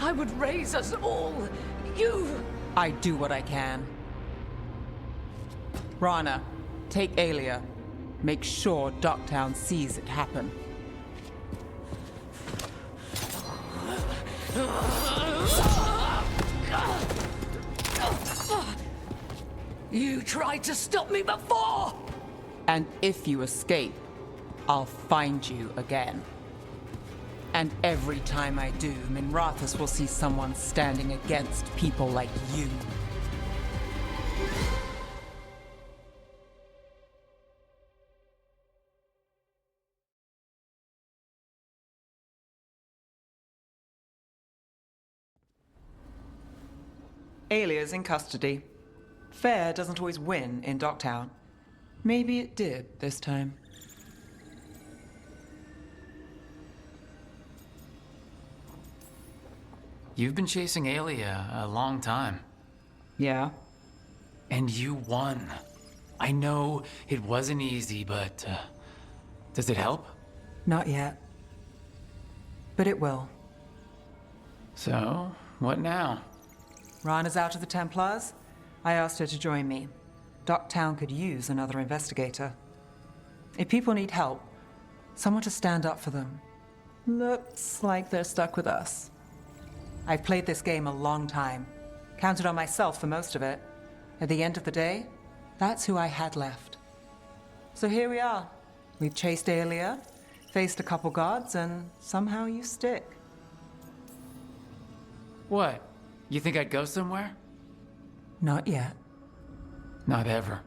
Speaker 16: I would raise us all. You...
Speaker 6: I do what I can. Rana, take Aelia. Make sure Docktown sees it happen.
Speaker 16: You tried to stop me before!
Speaker 6: And if you escape, I'll find you again. And every time I do, Minrathous will see someone standing against people like you. Aelia's in custody. Fair doesn't always win in Docktown. Maybe it did this time.
Speaker 5: You've been chasing Aelia a long time.
Speaker 6: Yeah?
Speaker 5: And you won. I know it wasn't easy, but does it help?
Speaker 6: Not yet. But it will.
Speaker 5: So, what now?
Speaker 6: Rana's out of the Templars. I asked her to join me. Docktown could use another investigator. If people need help, someone to stand up for them. Looks like they're stuck with us. I've played this game a long time. Counted on myself for most of it. At the end of the day, that's who I had left. So here we are. We've chased Aelia, faced a couple gods, and somehow you stick.
Speaker 5: What? You think I'd go somewhere?
Speaker 6: Not yet.
Speaker 5: Not ever.